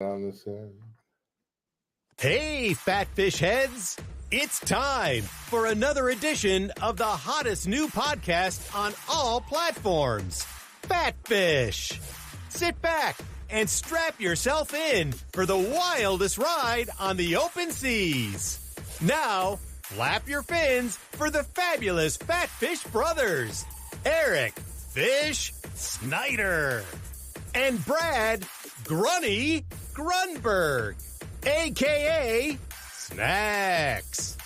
On the side. Hey, fat fish heads! It's time for another edition of the hottest new podcast on all platforms, Fat Fish. Sit back and strap yourself in for the wildest ride on the open seas. Now, flap your fins for the fabulous Fat Fish brothers, Eric Fish Snyder and Brad Grunny Grunberg, a.k.a. Snacks.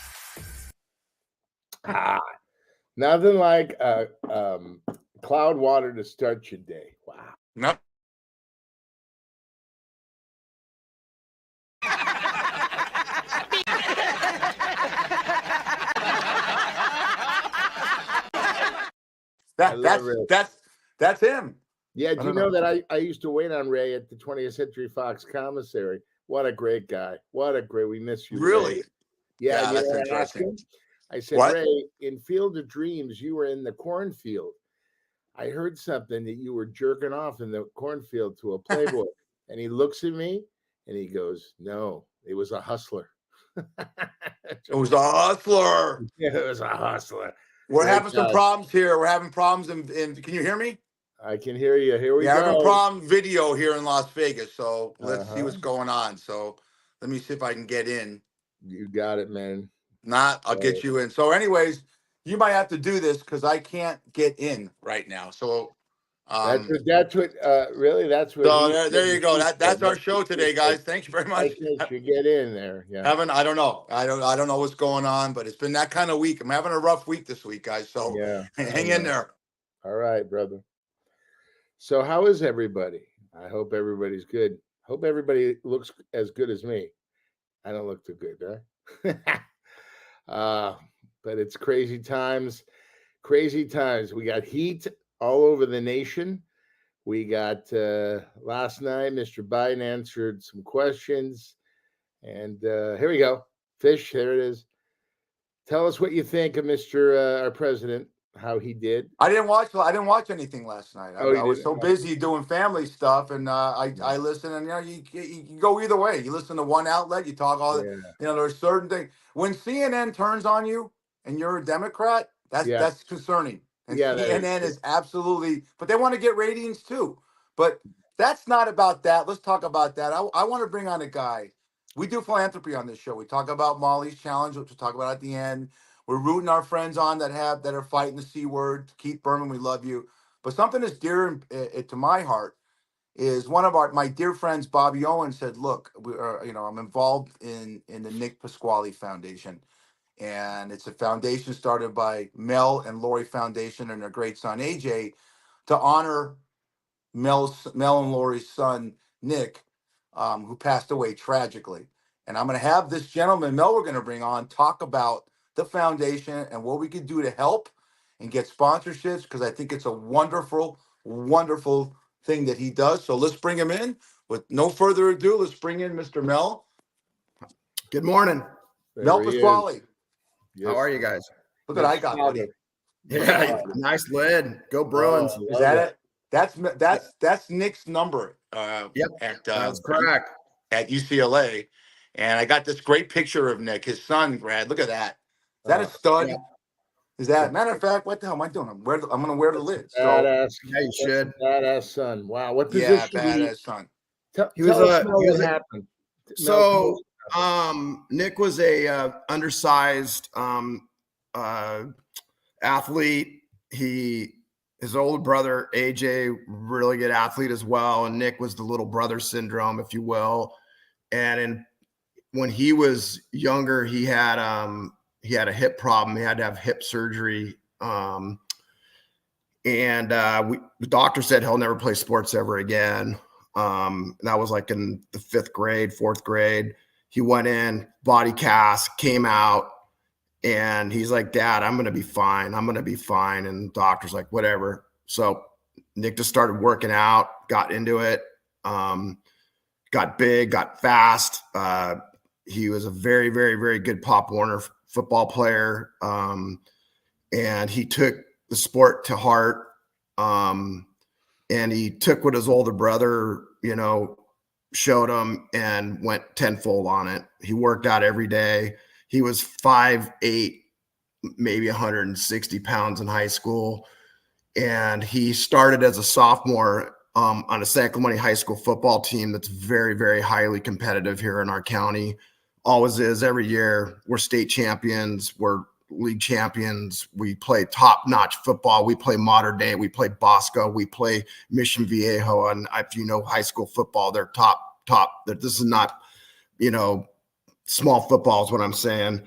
Nothing like cloud water to start your day. Wow. No. That's him. Yeah, do you know that I used to wait on Ray at the 20th Century Fox commissary? What a great guy. We miss you. Really? Ray. Yeah, that's interesting. I said, What? Ray, in Field of Dreams, you were in the cornfield. I heard something that you were jerking off in the cornfield to a Playboy. And he looks at me and he goes, no, it was a hustler. It was a hustler. Yeah, it was a hustler. We're having some problems here. We're having problems in can you hear me? I can hear you. Here we go. We're having a problem video here in Las Vegas. So let's see what's going on. So let me see if I can get in. You got it, man. I'll get you in. So anyways, you might have to do this because I can't get in right now. So that's what really that's what. So there you go. That's our show today, guys. Thank you very much. You get in there. Yeah. I don't know. I don't know what's going on, but it's been that kind of week. I'm having a rough week this week, guys. So yeah, hang in there. All right, brother. So how is everybody? I hope everybody's good. Hope everybody looks as good as me. I don't look too good, right? But it's crazy times. Crazy times. We got heat all over the nation. We got last night, Mr. Biden answered some questions. And here we go. Fish, there it is. Tell us what you think of Mr. Our president, how he did. I didn't watch anything last night. I was so busy doing family stuff, and I listen. And you go either way. You listen to one outlet, you talk all. There's certain things. When CNN turns on you and you're a Democrat, that's concerning. And CNN is absolutely, but they want to get ratings too. But that's not about that. Let's talk about that. I want to bring on a guy. We do philanthropy on this show. We talk about Molly's Challenge, which we'll talk about at the end. We're rooting our friends on that are fighting the C word. Keith Berman, we love you. But something that's dear to my heart is one of my dear friends, Bobby Owen, said, "Look, I'm involved in the Nick Pasquale Foundation, and it's a foundation started by Mel and Lori Foundation and their great son AJ to honor Mel and Lori's son Nick, who passed away tragically. And I'm going to have this gentleman, Mel, we're going to bring on, talk about the foundation and what we could do to help and get sponsorships, because I think it's a wonderful, wonderful thing that he does. So let's bring him in. With no further ado, let's bring in Mr. Mel. Good morning. Mel Pasquale. Yes. How are you guys? Look what I got, buddy. Yeah, nice lid. Go Bruins. Is that it? That's Nick's number. Yep, that's correct. At UCLA. And I got this great picture of Nick, his son, Brad. Look at that. Is that a stud? Yeah. Is that, matter of fact, what the hell am I doing? I'm going to wear the lid. Badass. Yeah, you should. Badass son. Wow. What position? Yeah, badass son. He was happened. So, Nick was a undersized athlete. His older brother, AJ, really good athlete as well. And Nick was the little brother syndrome, if you will. And when he was younger, he had a hip problem. He had to have hip surgery. The doctor said he'll never play sports ever again. That was like in the 5th grade, 4th grade. He went in, body cast, came out, and he's like, "Dad, I'm going to be fine. I'm going to be fine." And the doctor's like, "Whatever." So Nick just started working out, got into it, got big, got fast. He was a very, very, very good Pop Warner football player. And he took the sport to heart. And he took what his older brother, showed him and went tenfold on it. He worked out every day. He was 5'8", maybe 160 pounds in high school. And he started as a sophomore on a San Clemente high school football team that's very, very highly competitive here in our county. Always is every year. We're state champions. We're league champions. We play top-notch football. We play modern day. We play Bosco. We play Mission Viejo. And if you know high school football, they're top. This is not, small football is what I'm saying.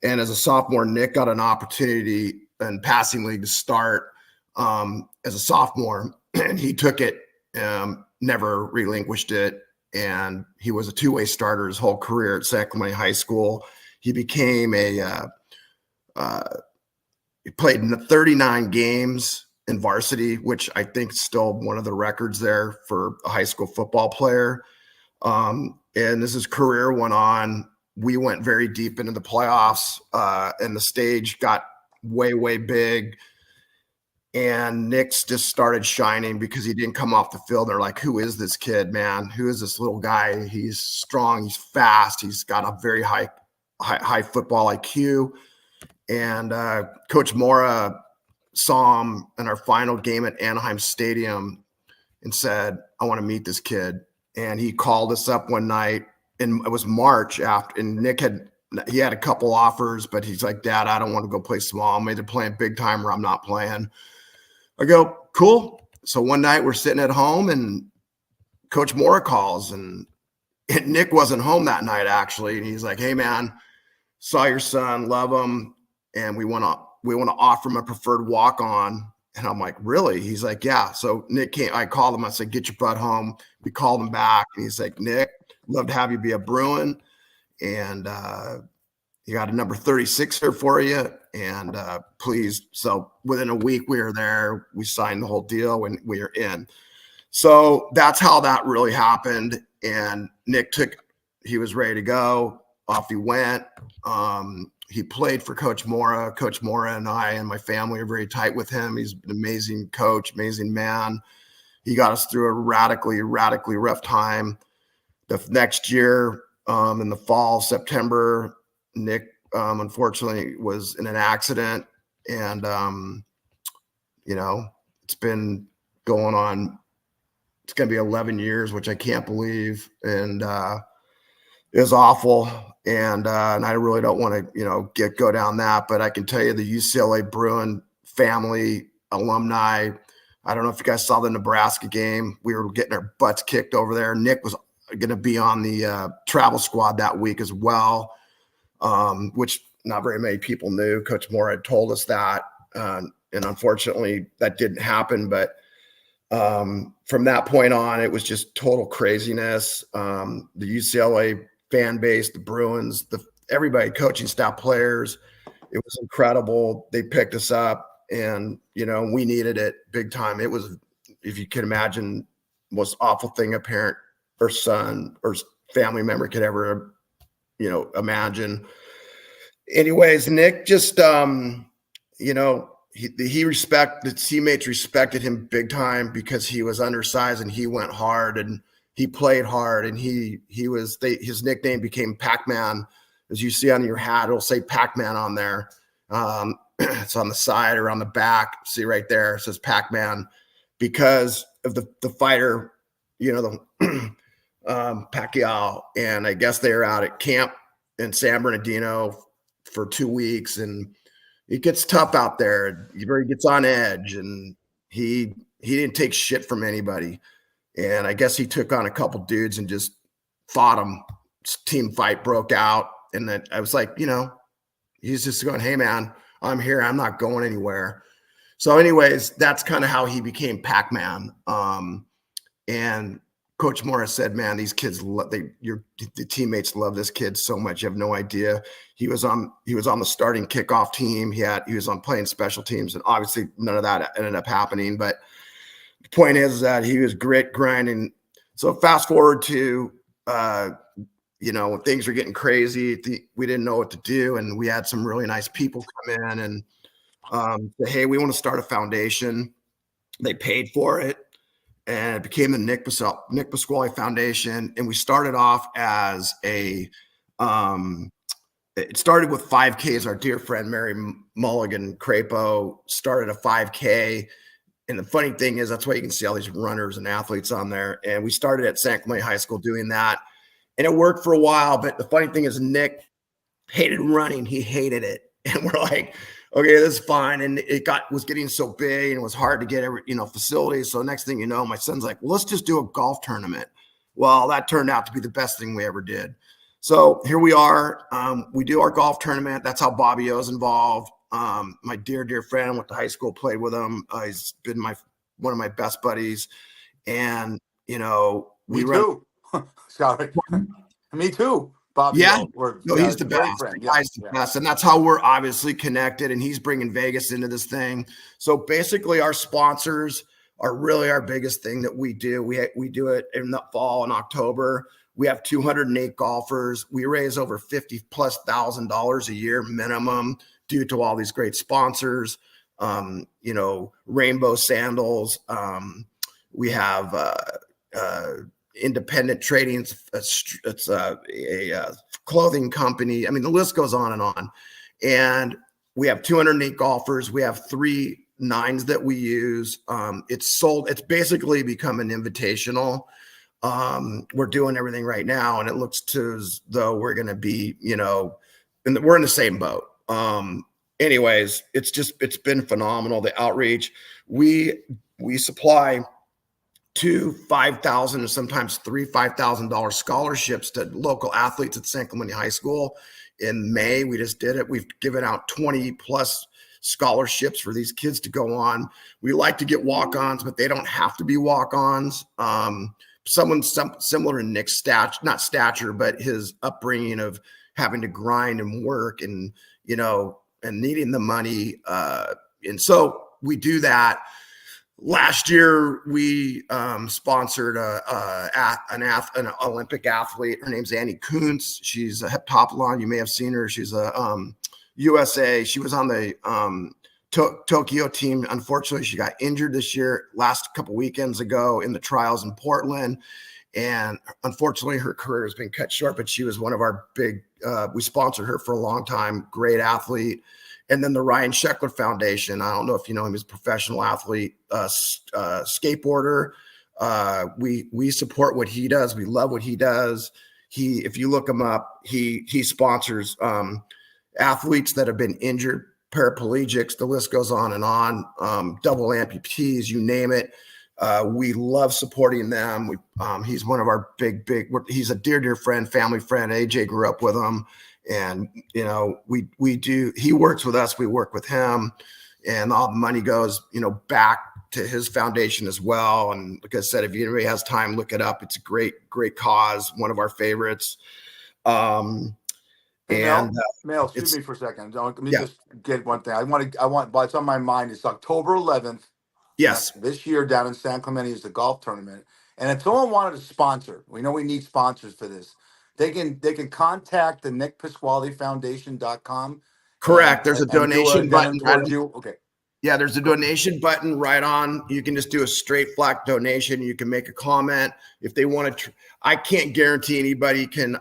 And as a sophomore, Nick got an opportunity in passing league to start as a sophomore, and he took it, never relinquished it. And he was a two-way starter his whole career at San Clemente High School. He became he played in 39 games in varsity, which I think is still one of the records there for a high school football player. And as his career went on, we went very deep into the playoffs, and the stage got way, way big. And Nick's just started shining because he didn't come off the field. They're like, who is this kid, man? Who is this little guy? He's strong. He's fast. He's got a very high football IQ. And Coach Mora saw him in our final game at Anaheim Stadium and said, I want to meet this kid. And he called us up one night, and it was March after, and Nick had a couple offers, but he's like, Dad, I don't want to go play small. I'm either playing big time or I'm not playing. I go, cool. So one night we're sitting at home and Coach Mora calls, and Nick wasn't home that night actually. And he's like, hey man, saw your son, love him. And we want to offer him a preferred walk on. And I'm like, really? He's like, yeah. So Nick came, I called him. I said, get your butt home. We called him back. And he's like, Nick, love to have you be a Bruin. And you got a number 36 here for you. And please. So within a week we were there, we signed the whole deal and we were in. So that's how that really happened. And Nick he was ready to go. Off he went. He played for Coach Mora. Coach Mora and I and my family are very tight with him. He's an amazing coach, amazing man. He got us through a radically rough time. The next year, in the fall, September, Nick, unfortunately, was in an accident. And, it's been going on. It's going to be 11 years, which I can't believe. And it was awful. And I really don't want to, go down that, but I can tell you the UCLA Bruin family, alumni. I don't know if you guys saw the Nebraska game. We were getting our butts kicked over there. Nick was going to be on the travel squad that week as well, which not very many people knew. Coach Moore had told us that, and unfortunately that didn't happen. But from that point on, it was just total craziness. The UCLA fan base, the Bruins, everybody, coaching staff, players, it was incredible. They picked us up, and we needed it big time. It was, if you can imagine, most awful thing a parent or son or family member could ever imagine. Anyways, Nick just the teammates respected him big time because he was undersized and he went hard and he played hard, and his nickname became Pac-Man. As you see on your hat, it'll say Pac-Man on there. It's on the side or on the back. See right there, it says Pac-Man because of the fighter, Pacquiao. And I guess they were out at camp in San Bernardino for 2 weeks, and it gets tough out there. He gets on edge, and he didn't take shit from anybody. And I guess he took on a couple dudes and just fought them. Team fight broke out. And then I was like, he's just going, hey, man, I'm here. I'm not going anywhere. So anyways, that's kind of how he became Pac-Man. And Coach Morris said, man, these kids, the teammates love this kid so much. You have no idea. He was on the starting kickoff team. He was on playing special teams. And obviously none of that ended up happening. But the point is that he was grinding. So fast forward to, when things were getting crazy, we didn't know what to do. And we had some really nice people come in and say, hey, we want to start a foundation. They paid for it. and it became the Nick Pasquale Foundation. And we started off as it started with 5Ks. Our dear friend Mary Mulligan Crapo started a 5K. And the funny thing is, that's why you can see all these runners and athletes on there. And we started at San Clemente High School doing that. And it worked for a while. But the funny thing is, Nick hated running. He hated it. And we're like, okay, this is fine. And it was getting so big and it was hard to get facilities. So next thing you know, my son's like, well, let's just do a golf tournament. Well, that turned out to be the best thing we ever did. So here we are. We do our golf tournament. That's how Bobby O's involved. My dear, dear friend, went to high school, played with him. He's been one of my best buddies. And, me too. Sorry. Me too. Bobby. Yeah. He's the best. The guy's the best. And that's how we're obviously connected. And he's bringing Vegas into this thing. So basically our sponsors are really our biggest thing that we do. We do it in the fall and October. We have 208 golfers. We raise over $50,000+ a year minimum due to all these great sponsors. Rainbow Sandals. We have Independent Trading. It's a clothing company. I mean, the list goes on and on. And we have 208 golfers. We have 3 nines that we use. It's basically become an invitational. We're doing everything right now, and it looks as though we're going to be, we're in the same boat. Anyways, it's been phenomenal. The outreach, we supply 2 $5,000 and sometimes 3 $5,000 scholarships to local athletes at San Clemente High School. In May, we just did it. We've given out 20+ scholarships for these kids to go on. We like to get walk-ons, but they don't have to be walk-ons. Someone similar to Nick's not stature, but his upbringing of having to grind and work and, and needing the money. And so we do that. Last year, we sponsored an Olympic athlete. Her name's Annie Kuntz. She's a heptathlon. You may have seen her. She's a USA. She was on the Tokyo team. Unfortunately, she got injured this year, last couple weekends ago in the trials in Portland. And unfortunately, her career has been cut short, but she was one of our big, we sponsored her for a long time, great athlete. And then the Ryan Sheckler Foundation. I don't know if you know him, he's a professional athlete, skateboarder. We support what he does. We love what he does. If you look him up, he sponsors athletes that have been injured, paraplegics, the list goes on and on, double amputees, you name it. We love supporting them. He's one of our he's a dear friend, family friend. AJ grew up with him. And, he works with us, we work with him, and all the money goes, back to his foundation as well. And like I said, if anybody has time, look it up. It's a great cause. One of our favorites. Mel, excuse me for a second. Let me just get one thing. I want, but it's on my mind. It's October 11th. Yes. This year down in San Clemente is the golf tournament. And if someone wanted to sponsor, we know we need sponsors for this. They can contact the nickpasqualefoundation.com. Correct. There's a donation button. Okay. Yeah, there's a donation button right on. You can just do a straight flat donation. You can make a comment if they want to. I can't guarantee anybody can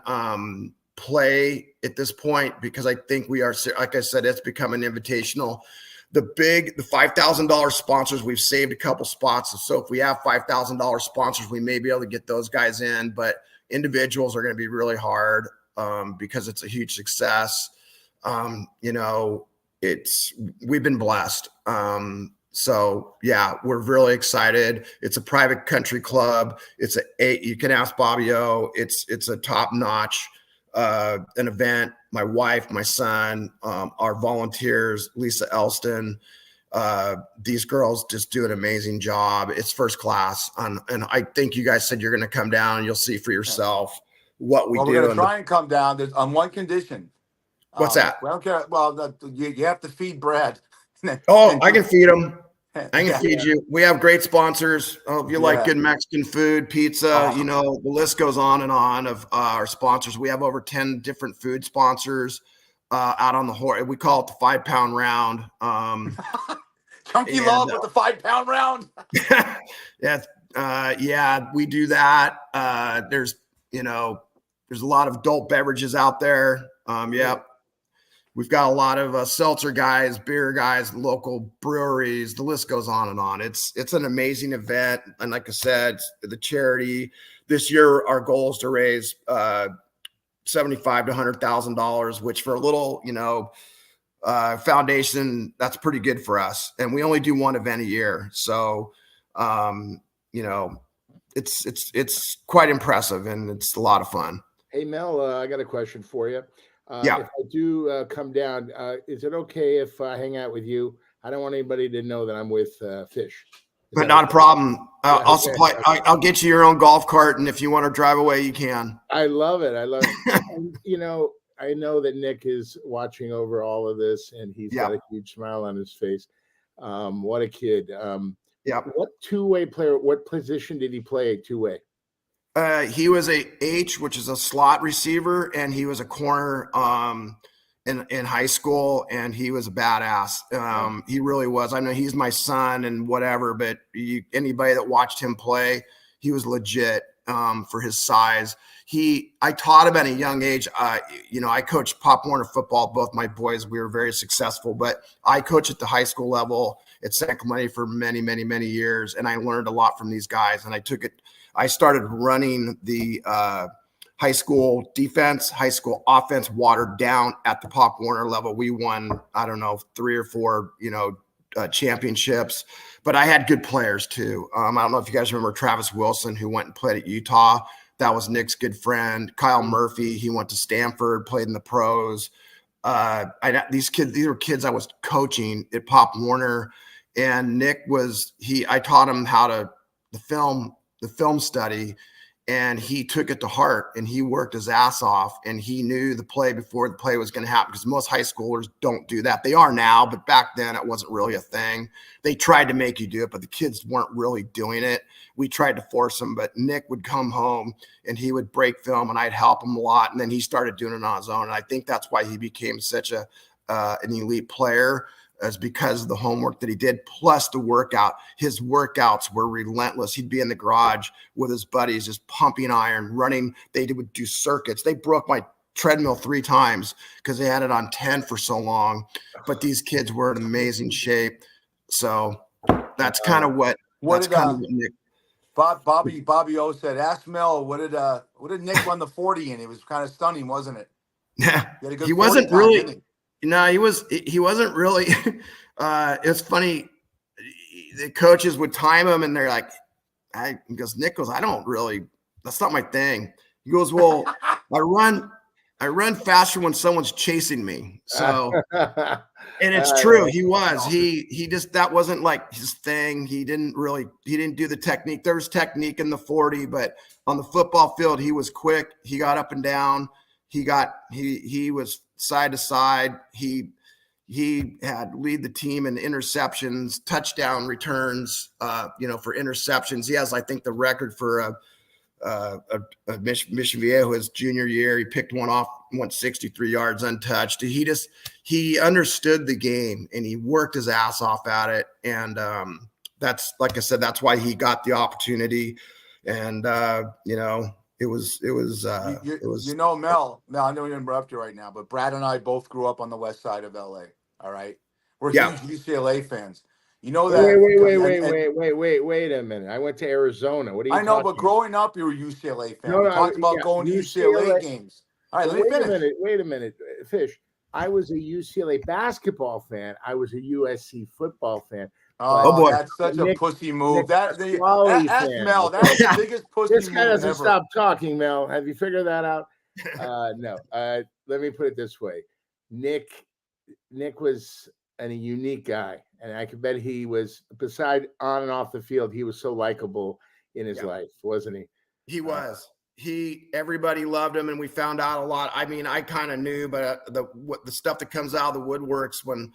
play at this point because I think we are, like I said, it's become an invitational. The $5,000 sponsors, we've saved a couple spots. So if we have $5,000 sponsors, we may be able to get those guys in, but individuals are going to be really hard because it's a huge success. We've been blessed. So yeah, we're really excited. It's a private country club. You can ask Bobby O. It's a top notch an event. My wife, my son, our volunteers, Lisa Elston, these girls just do an amazing job. It's first class. And I think you guys said you're going to come down and you'll see for yourself what we do. We're going to try and come down. There's on one condition. What's that? We don't care. Well, you have to feed Brad. I can feed him. I can feed you. We have great sponsors. If you like good Mexican food, pizza, the list goes on and on of our sponsors. We have over 10 different food sponsors out on the horse. We call it the 5-pound round. Chunky Love with the 5-pound round. Yeah. Yeah, we do that. There's a lot of adult beverages out there. Yeah, we've got a lot of seltzer guys, beer guys, local breweries. The list goes on and on. It's an amazing event, and like I said, the charity this year, our goal is to raise $75,000 to $100,000, which for a little foundation, that's pretty good for us. And we only do one event a year, so it's quite impressive, and it's a lot of fun. Hey Mel, I got a question for you. Yeah. If I do come down, is it okay if I hang out with you? I don't want anybody to know that I'm with Fish. But not a problem. I'll okay. supply. I'll get you your own golf cart, and if you want to drive away, you can. I love it. And, I know that Nick is watching over all of this, and he's got a huge smile on his face. What a kid. What two-way player? What position did he play two-way? He was a H, which is a slot receiver, and he was a corner in high school, and he was a badass. He really was. I know he's my son and whatever, but anybody that watched him play, he was legit for his size. I taught him at a young age. I coached Pop Warner football. Both my boys, we were very successful, but I coached at the high school level at San Clemente for many, many, many years, and I learned a lot from these guys. And I started running the high school defense, high school offense, watered down at the Pop Warner level. We won, 3 or 4, championships, but I had good players too. I don't know if you guys remember Travis Wilson, who went and played at Utah. That was Nick's good friend. Kyle Murphy, he went to Stanford, played in the pros. These were kids I was coaching at Pop Warner, and Nick I taught him the film study, and he took it to heart, and he worked his ass off, and he knew the play before the play was going to happen, because most high schoolers don't do that. They are now, but back then it wasn't really a thing. They tried to make you do it, but the kids weren't really doing it. We tried to force them, but Nick would come home and he would break film, and I'd help him a lot. And then he started doing it on his own. And I think that's why he became such an elite player, is because of the homework that he did, plus the workout. His workouts were relentless. He'd be in the garage with his buddies, just pumping iron, running. They would do circuits. They broke my treadmill 3 times because they had it on 10 for so long. But these kids were in amazing shape. So that's kind of what Nick. Bobby O said, ask Mel, what did Nick run the 40 in? It was kind of stunning, wasn't it? Yeah, he wasn't really. No, he wasn't really. It's funny. The coaches would time him, and they're like, Nick goes, I don't really. That's not my thing. He goes, well, I run faster when someone's chasing me. So, and it's true. He was. He just, that wasn't like his thing. He didn't do the technique. There was technique in the 40, but on the football field, he was quick. He got up and down. He was side to side. He had lead the team in interceptions, touchdown returns, for interceptions. He has, I think, the record for Mission Viejo his junior year. He picked one off, went 63 yards untouched. He understood the game, and he worked his ass off at it. And that's, like I said, that's why he got the opportunity. And it was Mel, I know you interrupt you right now, but Brad and I both grew up on the west side of LA. All right. We're huge UCLA fans. You know that. Wait a minute. I went to Arizona. What are you I know, talking but growing up, you were a UCLA fan. No, we talked about going to UCLA games. All right, let me finish. Wait a minute, Fish. I was a UCLA basketball fan. I was a USC football fan. Oh boy, that's such a pussy move. That's Mel. That's the biggest pussy move. This guy doesn't stop talking, Mel. Have you figured that out? No. Let me put it this way. Nick was a unique guy, and I can bet he was, beside on and off the field, he was so likable in his life, wasn't he? He was. Everybody loved him, and we found out a lot. I mean, I kind of knew, but the stuff that comes out of the woodworks when,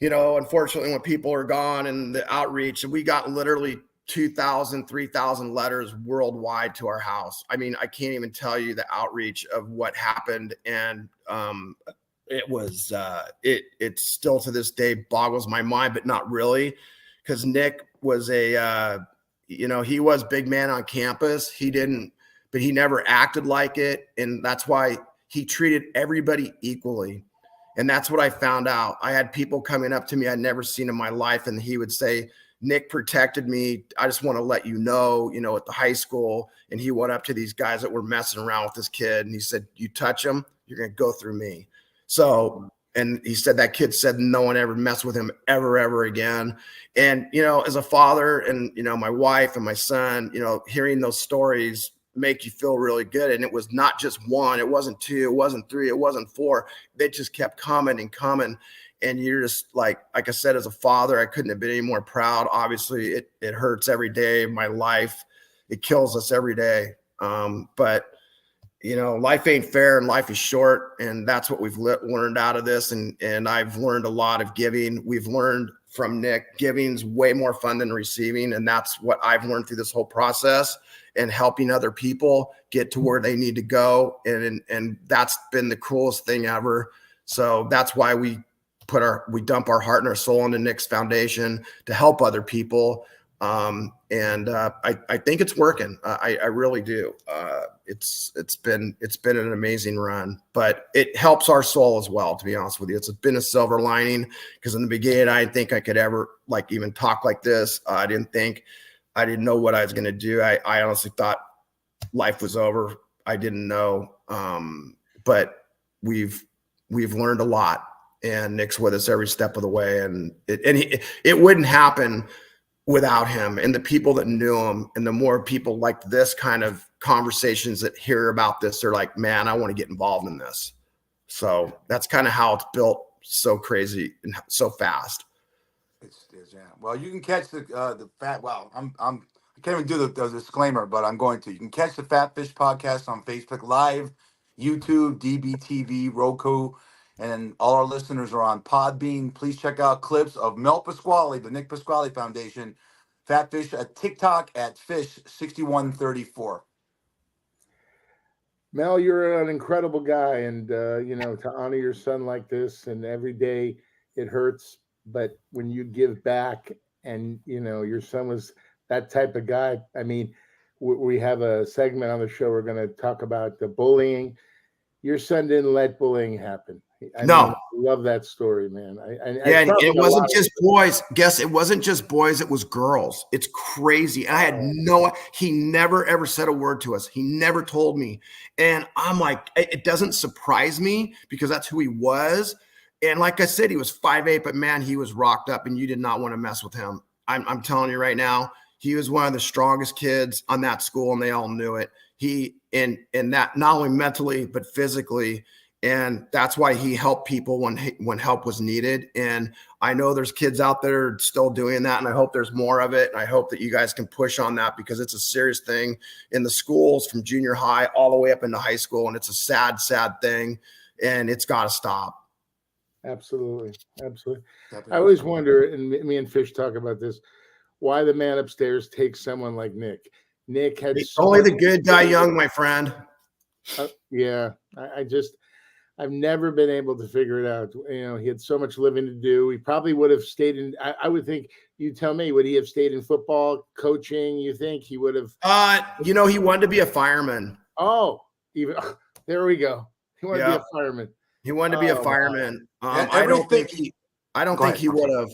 unfortunately, when people are gone and the outreach, and we got literally 2,000, 3,000 letters worldwide to our house. I mean, I can't even tell you the outreach of what happened. And it was, it still to this day boggles my mind, but not really, because Nick was he was big man on campus. But he never acted like it. And that's why he treated everybody equally. And that's what I found out. I had people coming up to me I'd never seen in my life. And he would say, Nick protected me. I just want to let you know, at the high school. And he went up to these guys that were messing around with this kid. And he said, you touch him, you're going to go through me. So, and he said that kid said no one ever messed with him ever again. And, as a father and, my wife and my son, hearing those stories make you feel really good. And it was not just one, it wasn't two, it wasn't three, it wasn't four. They just kept coming and coming. And you're just like I said, as a father, I couldn't have been any more proud. Obviously it hurts every day of my life. It kills us every day. But life ain't fair and life is short. And that's what we've learned out of this. And I've learned a lot of giving. We've learned from Nick, giving's way more fun than receiving. And that's what I've learned through this whole process and helping other people get to where they need to go. And that's been the coolest thing ever. So that's why we dump our heart and our soul into Nick's foundation to help other people. I think it's working. I really do. It's been an amazing run, but it helps our soul as well, to be honest with you. It's been a silver lining, because in the beginning, I didn't think I could ever even talk like this. I didn't know what I was going to do. I honestly thought life was over. I didn't know. But we've learned a lot, and Nick's with us every step of the way. And it wouldn't happen without him and the people that knew him. And the more people like this kind of conversations that hear about this, they're like, man, I want to get involved in this. So that's kind of how it's built so crazy and so fast. Yeah. Well, you can catch the fat. Well, I can't even do the disclaimer, but I'm going to. You can catch the Fat Fish podcast on Facebook Live, YouTube, DBTV, Roku, and all our listeners are on Podbean. Please check out clips of Mel Pasquale, the Nick Pasquale Foundation, Fat Fish at TikTok at Fish6134. Mel, you're an incredible guy, and to honor your son like this, and every day it hurts, but when you give back, and your son was that type of guy. I mean, we have a segment on the show. We're going to talk about the bullying. Your son didn't let bullying happen. I love that story, man. And it wasn't just boys. It wasn't just boys. It was girls. It's crazy. I had he never ever said a word to us. He never told me. And I'm like, it doesn't surprise me, because that's who he was. And like I said, he was 5'8", but man, he was rocked up, and you did not want to mess with him. I'm telling you right now, he was one of the strongest kids on that school, and they all knew it. And that not only mentally, but physically. And that's why he helped people when help was needed. And I know there's kids out there still doing that, and I hope there's more of it. And I hope that you guys can push on that, because it's a serious thing in the schools from junior high all the way up into high school. And it's a sad, sad thing, and it's got to stop. Absolutely. I always wonder, and me and Fish talk about this, why the man upstairs takes someone like Nick. Nick had only the good die young, my friend. Yeah, I've never been able to figure it out. He had so much living to do. He probably would have stayed in. I would think. You tell me, would he have stayed in football, coaching? You think he would have? He wanted to be a fireman. Oh, there we go. He wanted to be a fireman. He wanted to be a fireman. I don't think he would have.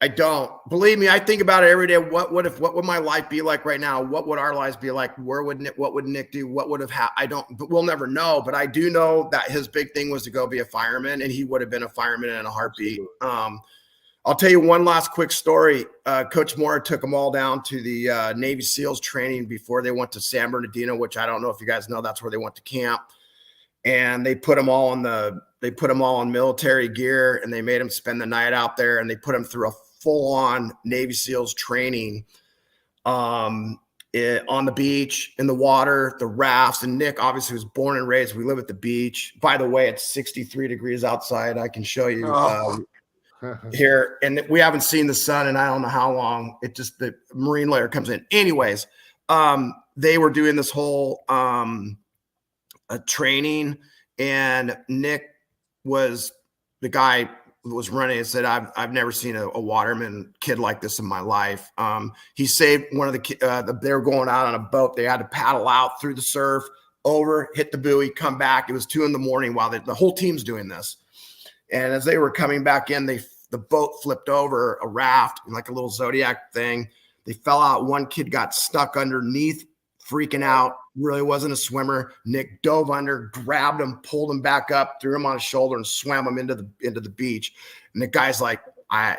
I don't. Believe me, I think about it every day. What would my life be like right now? What would our lives be like? What would Nick do? What would have happened? But we'll never know. But I do know that his big thing was to go be a fireman, and he would have been a fireman in a heartbeat. I'll tell you one last quick story. Coach Mora took them all down to the Navy SEALs training before they went to San Bernardino, which I don't know if you guys know, that's where they went to camp. And they put them all in military gear, and they made them spend the night out there, and they put them through a full-on Navy SEALs training on the beach, in the water, the rafts. And Nick obviously was born and raised. We live at the beach. By the way, it's 63 degrees outside. I can show you here. And we haven't seen the sun in I don't know how long. It just, the marine layer comes in. Anyways, they were doing this whole training, and Nick was the guy was running and said, I've never seen a waterman kid like this in my life. He saved one of they were going out on a boat. They had to paddle out through the surf, over, hit the buoy, come back. It was 2 a.m. while the whole team's doing this. And as they were coming back in, the boat flipped over a raft, like a little Zodiac thing. They fell out. One kid got stuck underneath, freaking out. Really wasn't a swimmer. Nick dove under, grabbed him, pulled him back up, threw him on his shoulder, and swam him into the beach. And the guy's like, I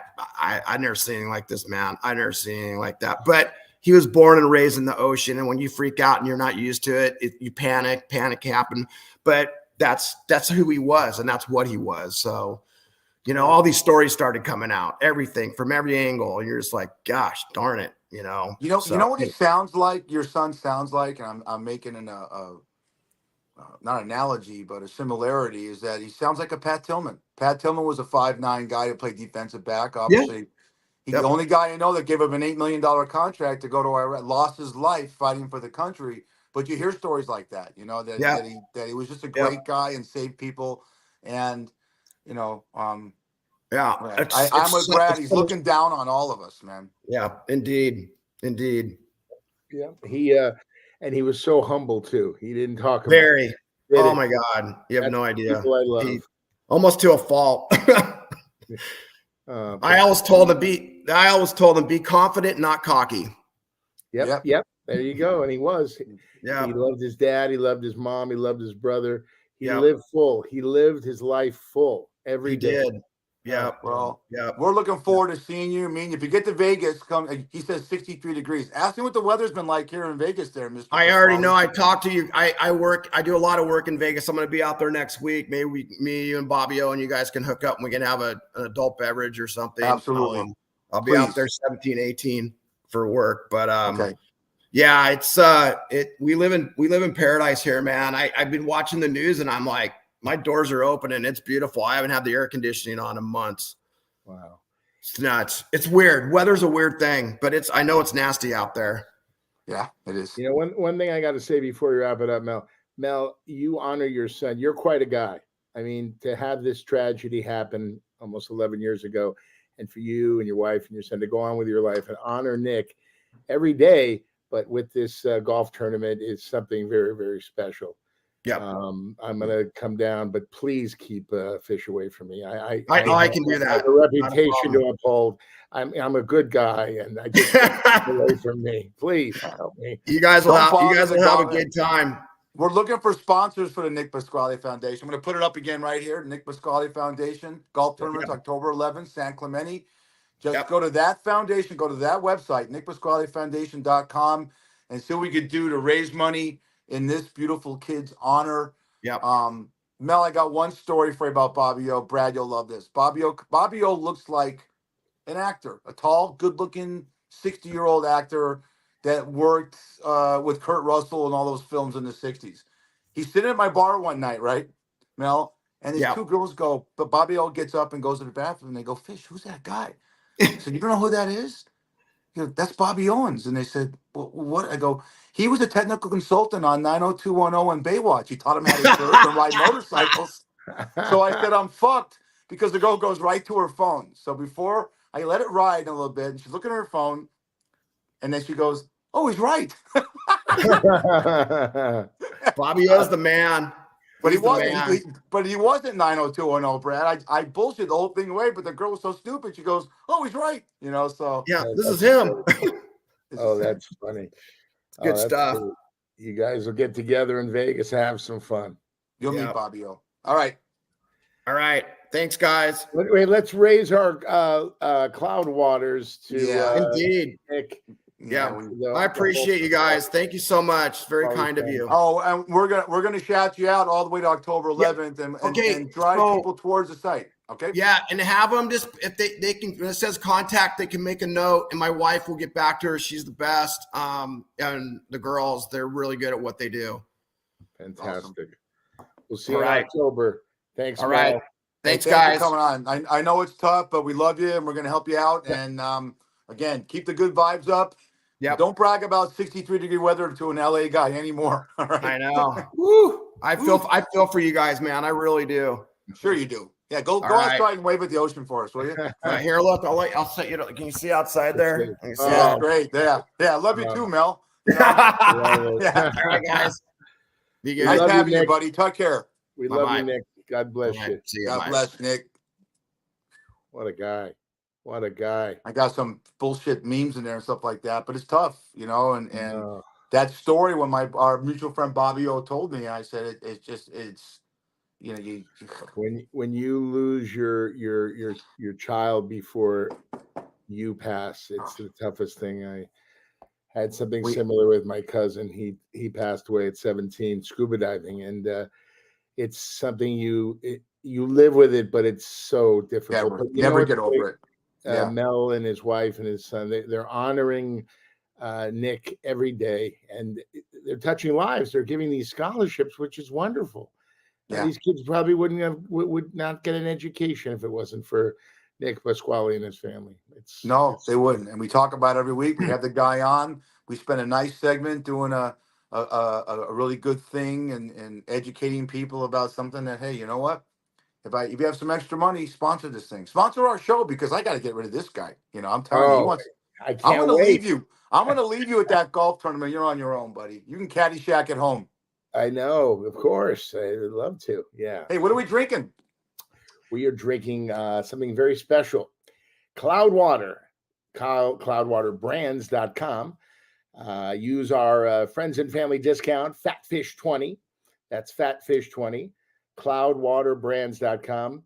never seen anything like this, man. I never seen anything like that. But he was born and raised in the ocean, and when you freak out and you're not used to it, you panic. Panic happened. But that's who he was, and that's what he was. So, all these stories started coming out, everything from every angle, and you're just like, gosh, darn it, You know what he sounds like. Your son sounds like, and I'm making not an analogy, but a similarity, is that he sounds like a Pat Tillman. Pat Tillman was a 5'9" guy who played defensive back. Obviously, he's the only guy I know that gave him an $8 million contract to go to Iraq, lost his life fighting for the country. But you hear stories like that, that he was just a great guy and saved people. And, I'm with Brad. He's looking down on all of us, man. Yeah, indeed. Yeah. And he was so humble too. He didn't talk about it. Oh my God. You have no idea. I love. Almost to a fault. I always told him be confident, not cocky. Yep. There you go. And he was. Yeah. He loved his dad. He loved his mom. He loved his brother. He lived full. He lived his life full every day. Did. Yeah. Well, we're looking forward to seeing you. I mean, if you get to Vegas, come. He says 63 degrees. Ask him what the weather's been like here in Vegas there, Mr. I already know. I talked to you. I do a lot of work in Vegas. I'm going to be out there next week. Maybe me, you, and Bobby O, and you guys can hook up and we can have an adult beverage or something. Absolutely. I'll be out there 17, 18 for work. But okay. Yeah, it's we live in paradise here, man. I've been watching the news and I'm like, my doors are open and it's beautiful. I haven't had the air conditioning on in months. Wow. It's nuts. It's weird. Weather's a weird thing, but I know it's nasty out there. Yeah, it is. One thing I got to say before you wrap it up, Mel, you honor your son. You're quite a guy. I mean, to have this tragedy happen almost 11 years ago, and for you and your wife and your son to go on with your life and honor Nick every day, but with this golf tournament is something very, very special. Yeah. I'm gonna come down, but please keep fish away from me. I can do that. I have a reputation to uphold. I'm a good guy, and I just keep away from me. Please help me. You guys will have a good time. We're looking for sponsors for the Nick Pasquale Foundation. I'm going to put it up again right here. Nick Pasquale Foundation golf tournament, October 11th, San Clemente. Just go to that foundation. Go to that website, nickpasqualefoundation.com, and see what we could do to raise money in this beautiful kid's honor. Mel, I got one story for you about Bobby O. Brad, you'll love this. Bobby O looks like an actor, a tall, good-looking 60-year-old actor that worked with Kurt Russell and all those films in the 60s. He's sitting at my bar one night, right, Mel? And these two girls go, but Bobby O gets up and goes to the bathroom, and they go, Fish, who's that guy? I said, you don't know who that is? He goes, that's Bobby Owens. And they said, well, what? I go, he was a technical consultant on 90210 and Baywatch. He taught him how to surf and ride motorcycles. So I said, I'm fucked, because the girl goes right to her phone. So before I let it ride a little bit, and she's looking at her phone, and then she goes, oh, he's right. Bobby O's the man. But he wasn't 90210, Brad. I bullshit the whole thing away, but the girl was so stupid. She goes, oh, he's right. So yeah, this is him. That's funny. Good stuff. Cool. You guys will get together in Vegas, have some fun. You'll meet Bobby O. All right. Thanks, guys. Wait, let's raise our cloud waters to indeed. Nick. Yeah, I appreciate you guys. Thank you so much. Very kind of you. Oh, and we're gonna shout you out all the way to October 11th and drive people towards the site. Okay. Yeah, and have them just, if they can, when it says contact, they can make a note, and my wife will get back to her. She's the best. And the girls, they're really good at what they do. Fantastic. Awesome. We'll see you in October. Thanks. All right. Thanks, guys, for coming on. I know it's tough, but we love you, and we're gonna help you out. And again, keep the good vibes up. Yeah. Don't brag about 63-degree weather to an LA guy anymore. All right. I know. Woo. I feel for you guys, man. I really do. Sure you do. Yeah, go outside and wave at the ocean for us, will you? Here, look, I'll set you. Can you see outside there? Can you see yeah, great. Yeah, I love you too, Mel. You know? Yeah. All right, guys. Nice having you, buddy. Take care. We love you, Nick. God bless you. See you. God bless, Nick. What a guy. What a guy. I got some bullshit memes in there and stuff like that, but it's tough, you know, and that story when our mutual friend Bobby O told me, I said it's you know, when you lose your child before you pass, it's the toughest thing. I had something similar with my cousin. He passed away at 17 scuba diving, and it's something you live with it, but it's so difficult. But you never get over it. Mel and his wife and his son, they're honoring Nick every day, and they're touching lives. They're giving these scholarships, which is wonderful. Yeah. These kids probably would not get an education if it wasn't for Nick Pasquale and his family. They wouldn't. And we talk about it every week. We have the guy on. We spend a nice segment doing a really good thing and educating people about something that, hey, you know what? If you have some extra money, sponsor this thing. Sponsor our show because I got to get rid of this guy. You know, I'm telling you, I can't I'm going to leave you. I'm going to leave you at that golf tournament. You're on your own, buddy. You can Caddyshack at home. I know, of course. I would love to. Yeah. Hey, what are we drinking? We are drinking something very special. Cloudwater. Cloudwaterbrands.com. Use our friends and family discount, FATFISH20. That's FATFISH20. Cloudwaterbrands.com.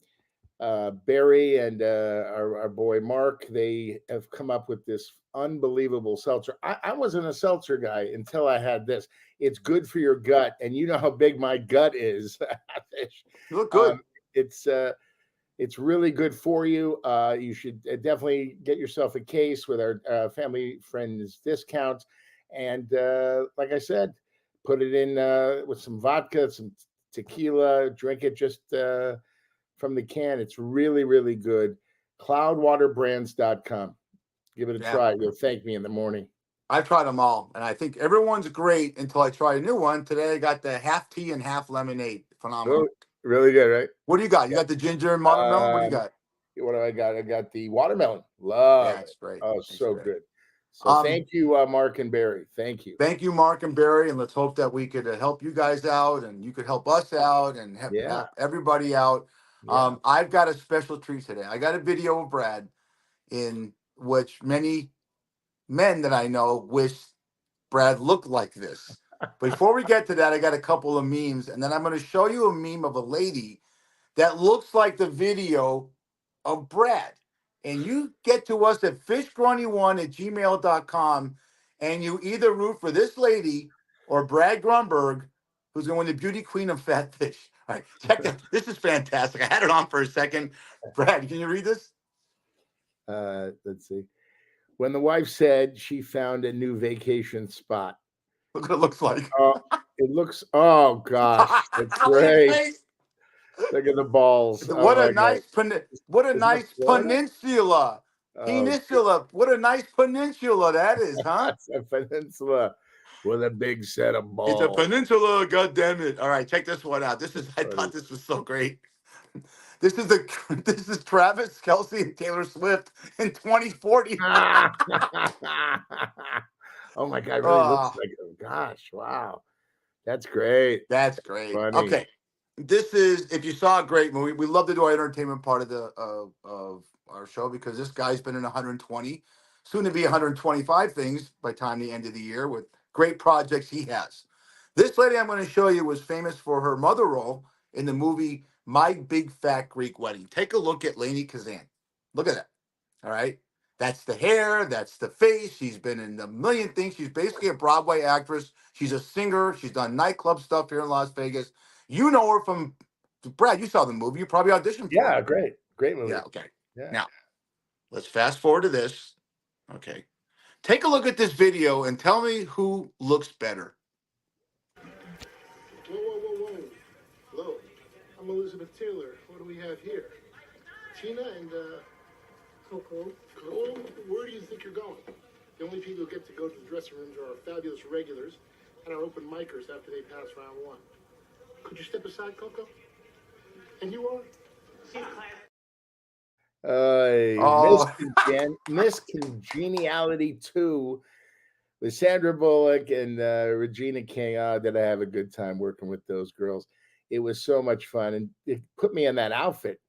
Barry and our boy Mark, they have come up with this unbelievable seltzer. I wasn't a seltzer guy until I had this. It's good for your gut, and you know how big my gut is. You look good. It's really good for you. You should definitely get yourself a case with our family friends discount. And like I said, put it in with some vodka, some tequila, drink it just from the can. It's really, really good. Cloudwaterbrands.com. Give it a try. You'll thank me in the morning. I've tried them all, and I think everyone's great until I try a new one. Today I got the half tea and half lemonade. Phenomenal. Really good, right? What do you got? You got the ginger and watermelon? What do you got? What do I got? I got the watermelon. Love it. It's great. Oh, so good. So thank you, Mark and Barry. Thank you. Thank you, Mark and Barry. And let's hope that we could help you guys out and you could help us out and help everybody out. Yeah. I've got a special treat today. I got a video of Brad in which many men that I know wish Brad looked like this. Before we get to that, I got a couple of memes, and then I'm going to show you a meme of a lady that looks like the video of Brad. And you get to us at fishgrunny1@gmail.com, and you either root for this lady or Brad Grunberg, who's going to win the beauty queen of fat fish. All right, check that. This is fantastic. I had it on for a second. Brad, can you read this? Let's see. When the wife said she found a new vacation spot. Look what it looks like. It looks, oh gosh, it's great. Look at the balls. What a nice peninsula. Peninsula. What a nice peninsula that is, huh? It's a peninsula with a big set of balls. It's a peninsula, God damn it. All right, check this one out. I thought this was so great. This is Travis Kelce and Taylor Swift in 2040. Oh my God, it really looks like, oh gosh, wow. That's great. That's great. Funny. Okay. This is, if you saw a great movie, we love to do our entertainment part of of our show because this guy's been in 120, soon to be 125 things by time the end of the year with great projects he has. This lady I'm going to show you was famous for her mother role in the movie My Big Fat Greek Wedding. Take a look at Lainey Kazan. Look at that. All right. That's the hair. That's the face. She's been in a million things. She's basically a Broadway actress. She's a singer. She's done nightclub stuff here in Las Vegas. You know her from, Brad, you saw the movie. You probably auditioned for it. Yeah, great movie. Yeah, okay. Yeah. Now, let's fast forward to this. Okay. Take a look at this video and tell me who looks better. Whoa. Hello. I'm Elizabeth Taylor. What do we have here? Tina and, Coco. Coco, where do you think you're going? The only people who get to go to the dressing rooms are our fabulous regulars and our open micers after they pass round one. Could you step aside, Coco? And you are? Oh, Miss Congeniality 2 with Sandra Bullock and Regina King. Oh, did I have a good time working with those girls? It was so much fun, and it put me in that outfit.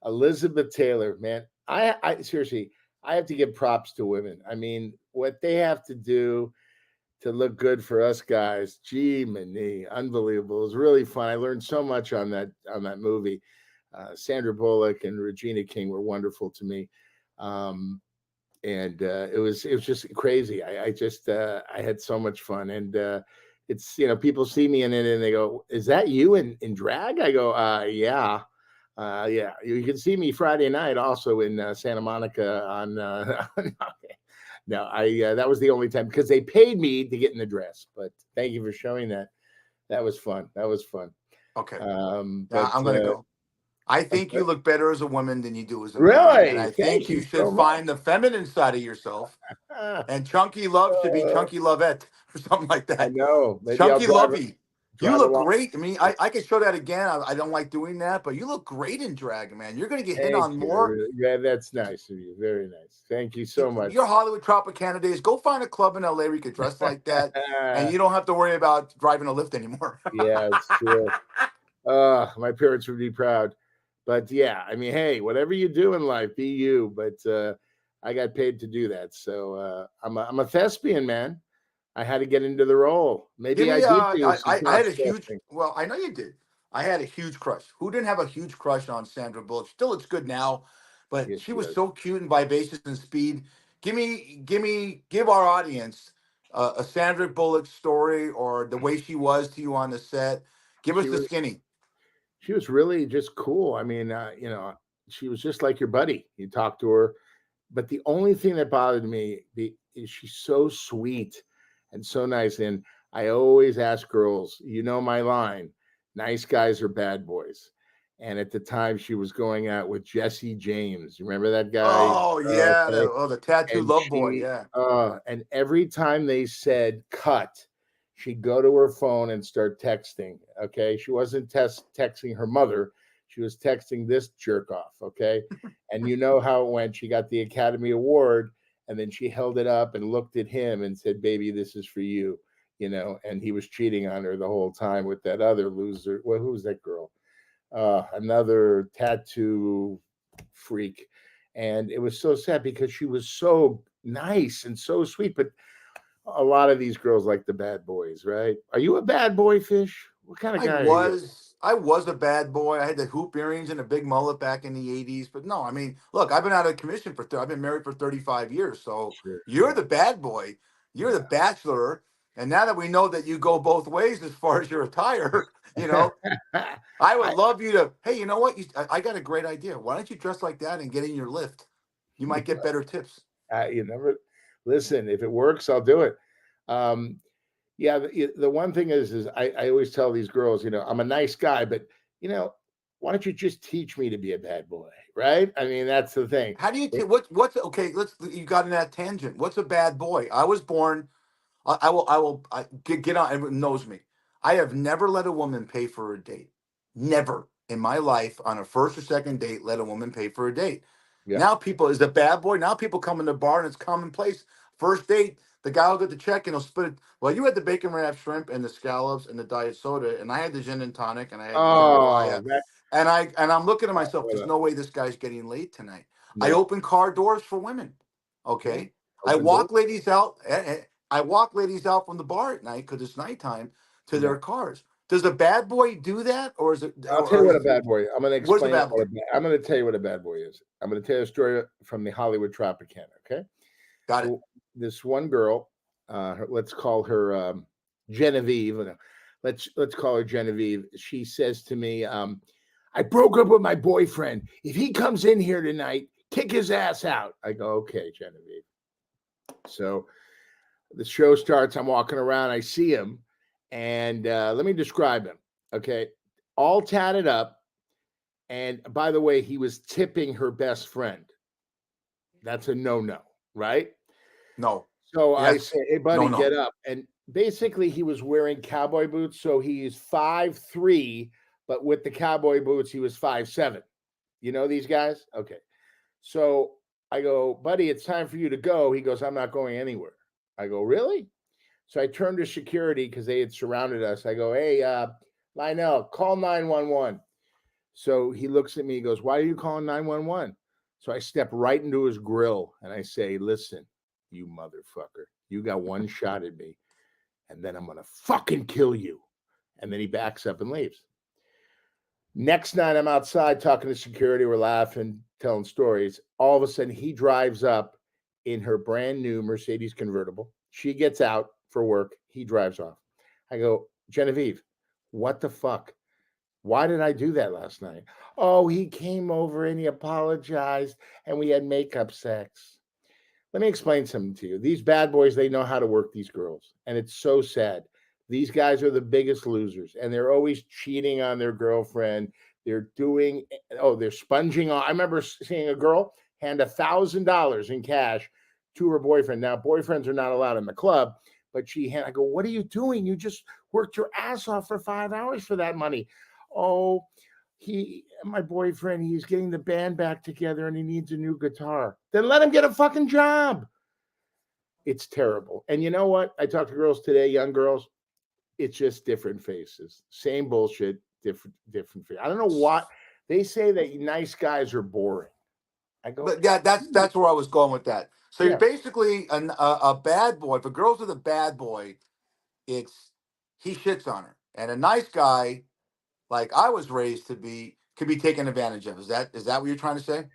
Elizabeth Taylor, man, I seriously, I have to give props to women. I mean, what they have to do to look good for us guys, gee, many, unbelievable. It was really fun. I learned so much on that movie. Sandra Bullock and Regina King were wonderful to me. And it was just crazy. I just I had so much fun, and it's people see me in it and they go, "Is that you in drag?" I go, "Yeah, yeah." You can see me Friday night also in Santa Monica on. No, I that was the only time because they paid me to get in the dress. But thank you for showing that. That was fun. That was fun. okay. But I'm gonna go. I think you look better as a woman than you do as a man, and really, I thank think you you should so much. find the feminine side of yourself. And Chunky Love should be Chunky Lovette or something like I that. know. Maybe Chunky I'll Lovey. You look along. great. I mean, I could show that again. I don't like doing that, but you look great in drag, man. You're going to get hit Thank on more. you. Yeah, that's nice of you. Very nice. Thank you so much. You're Hollywood Tropicana days. Go find a club in LA where you could dress like that, and you don't have to worry about driving a Lyft anymore. Yeah, it's true. My parents would be proud. But yeah, I mean, hey, whatever you do in life, be you. But I got paid to do that. So I'm a thespian, man. I had to get into the role. Give Maybe I me. did do some I had a huge. cross-dressing. Well, I know you did. I had a huge crush. Who didn't have a huge crush on Sandra Bullock? Still looks good now, but Yes, she she was does. so cute and vivacious and speed. Give our audience a Sandra Bullock story or the way she was to you on the set. Give us She the was skinny. she was really just cool. I mean, she was just like your buddy. You talk to her, but the only thing that bothered me is she's so sweet and so nice. And I always ask girls, my line, nice guys are bad boys. And at the time, she was going out with Jesse James. You remember that guy? Oh yeah, Okay. the tattoo And love boy. she, Yeah. and every time they said cut, she'd go to her phone and start texting. Okay. She wasn't texting her mother. She was texting this jerk off. Okay. And you know how it went. She got the Academy Award and then she held it up and looked at him and said, "Baby, this is for you." And he was cheating on her the whole time with that other loser. Well, who's that girl? Another tattoo freak. And it was so sad because she was so nice and so sweet. But a lot of these girls like the bad boys, right? Are you a bad boy, Fish? What kind of guy are you? I was a bad boy. I had the hoop earrings and a big mullet back in the 80s. But no, I mean, look, I've been out of commission I've been married for 35 years. So Sure. you're the bad boy. You're the bachelor. And now that we know that you go both ways as far as your attire, I would love you to, hey, you know what? I got a great idea. Why don't you dress like that and get in your lift? You might get better tips. You never listen. If it works, I'll do it. Yeah, the one thing is I always tell these girls, I'm a nice guy, but why don't you just teach me to be a bad boy, right? I mean, that's the thing. How do you what's okay? You got in that tangent. What's a bad boy? I was born. I get on. Everyone knows me. I have never let a woman pay for a date. Never in my life on a first or second date let a woman pay for a date. Yeah. Now people is a bad boy. Now people come in the bar and it's commonplace. First date, the guy will get the check and he'll split it. Well, you had the bacon wrap shrimp and the scallops and the diet soda, and I had the gin and tonic and I had the jambalaya. And I'm looking at myself. There's no way this guy's getting laid tonight. No. I open car doors for women. Okay, I walk ladies out. I walk ladies out from the bar at night because it's nighttime to their cars. Does a bad boy do that, or is it? I'll tell you what a bad boy. I'm going to explain. I'm going to tell you what a bad boy is. I'm going to tell you a story from the Hollywood Tropicana. Okay, got it. This one girl, let's call her Genevieve. Let's call her Genevieve. She says to me, "I broke up with my boyfriend. If he comes in here tonight, kick his ass out." I go, "Okay, Genevieve." So the show starts. I'm walking around. I see him. And let me describe him. Okay. All tatted up. And by the way, he was tipping her best friend. That's a no-no, right? No. So yes. I say, "Hey, buddy, get up." And basically he was wearing cowboy boots. So he is 5'3", but with the cowboy boots, he was 5'7". You know these guys? Okay. So I go, buddy, it's time for you to go. He goes, I'm not going anywhere. I go, really? So I turned to security because they had surrounded us. I go, hey, Lionel, call 911. So he looks at me, he goes, why are you calling 911? So I step right into his grill and I say, listen, you motherfucker, you got one shot at me and then I'm going to fucking kill you. And then he backs up and leaves. Next night, I'm outside talking to security. We're laughing, telling stories. All of a sudden, he drives up in her brand new Mercedes convertible. She gets out for work. He drives off. I go, Genevieve, what the fuck? Why did I do that last night? Oh, he came over and he apologized and we had makeup sex. Let me explain something to you. These bad boys, they know how to work these girls. And it's so sad. These guys are the biggest losers and they're always cheating on their girlfriend. They're they're sponging on. I remember seeing a girl hand $1,000 in cash to her boyfriend. Now, boyfriends are not allowed in the club, but I go, what are you doing? You just worked your ass off for 5 hours for that money. Oh, my boyfriend, he's getting the band back together and he needs a new guitar. Then let him get a fucking job. It's terrible. And you know what? I talk to girls today, young girls. It's just different faces. Same bullshit, different faces. I don't know what they say that nice guys are boring. I go, but yeah, that's where I was going with that. So you're basically a bad boy. If a girl's with a bad boy, he shits on her. And a nice guy, like I was raised to be, could be taken advantage of. Is that what you're trying to say?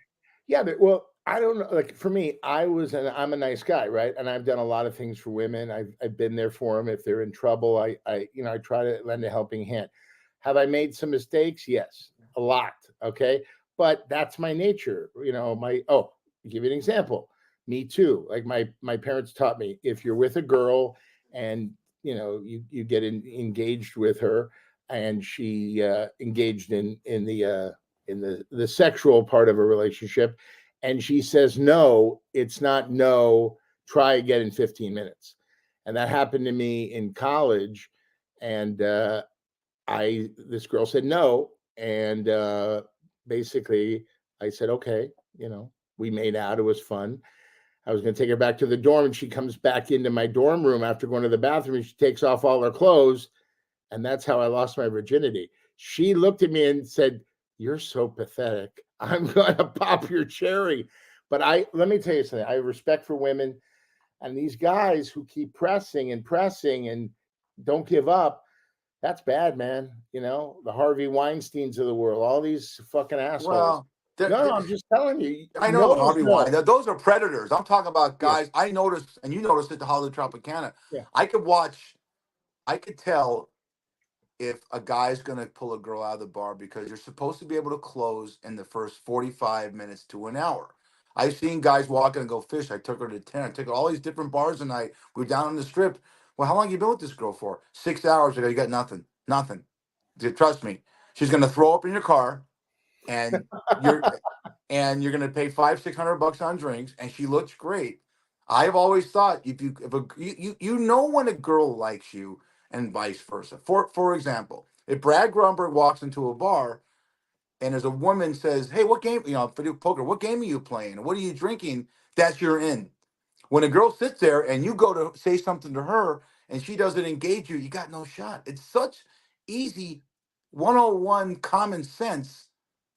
Yeah, well, I don't know. Like for me, I'm a nice guy, right? And I've done a lot of things for women. I've been there for them. If they're in trouble, I try to lend a helping hand. Have I made some mistakes? Yes, a lot. Okay, but that's my nature. Give you an example. Me too. Like my parents taught me, if you're with a girl and you get engaged with her, and she engaged in the sexual part of a relationship, and she says no, it's not no, try again in 15 minutes. And that happened to me in college. And this girl said no, and basically I said okay. We made out. It was fun. I was going to take her back to the dorm, and she comes back into my dorm room after going to the bathroom, and she takes off all her clothes. And that's how I lost my virginity. She looked at me and said, you're so pathetic. I'm going to pop your cherry. But let me tell you something. I have respect for women, and these guys who keep pressing and pressing and don't give up. That's bad, man. The Harvey Weinsteins of the world, all these fucking assholes. Well, no, I'm just telling you. I know Harvey Weinstein. Those are predators. I'm talking about guys. Yeah. I noticed, and you noticed at the Hollywood Tropicana. Yeah. I could tell if a guy's going to pull a girl out of the bar, because you're supposed to be able to close in the first 45 minutes to an hour. I've seen guys walk in and go fish. I took her to 10. I took her to all these different bars tonight. We were down on the strip. Well, how long you been with this girl for? 6 hours. I go, you got nothing. Nothing. Trust me. She's going to throw up in your car, and you're going to pay $500-600 on drinks, and she looks great. I've always thought if you know when a girl likes you, and vice versa. For example, if Brad Grumberg walks into a bar and there's a woman says, hey, what game, video poker, what game are you playing? What are you drinking? That's your in. When a girl sits there and you go to say something to her and she doesn't engage you, you got no shot. It's such easy 101 common sense,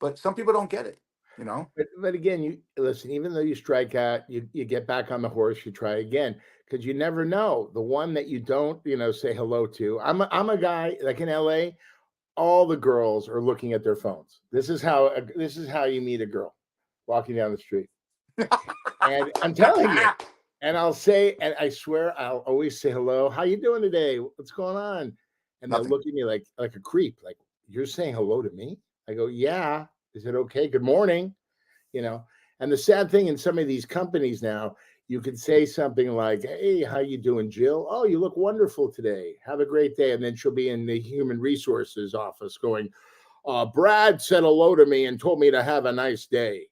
but some people don't get it. But again, you listen, even though you strike out, you get back on the horse, you try again, because you never know. The one that you don't, say hello to. I'm a guy, like in LA, all the girls are looking at their phones. This is how you meet a girl walking down the street. And I'm telling you, and I'll say, and I swear I'll always say hello. How you doing today? What's going on? And they'll look at me like a creep, like, you're saying hello to me? I go, yeah. Is it okay? Good morning. And the sad thing in some of these companies now, you can say something like, hey, how you doing, Jill? Oh, you look wonderful today. Have a great day. And then she'll be in the human resources office going, Brad said hello to me and told me to have a nice day.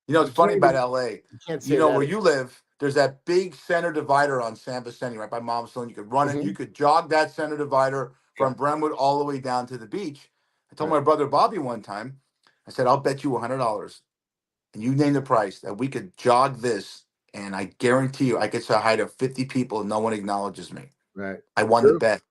It's funny about LA. You can't say where you live, there's that big center divider on San Vicente, right by Mom's Stone. You could run it. You could jog that center divider from Brentwood all the way down to the beach. I told my brother Bobby one time, I said, I'll bet you $100, and you name the price, that we could jog this, and I guarantee you, I could say hi to 50 people and no one acknowledges me. Right. I won the True. bet.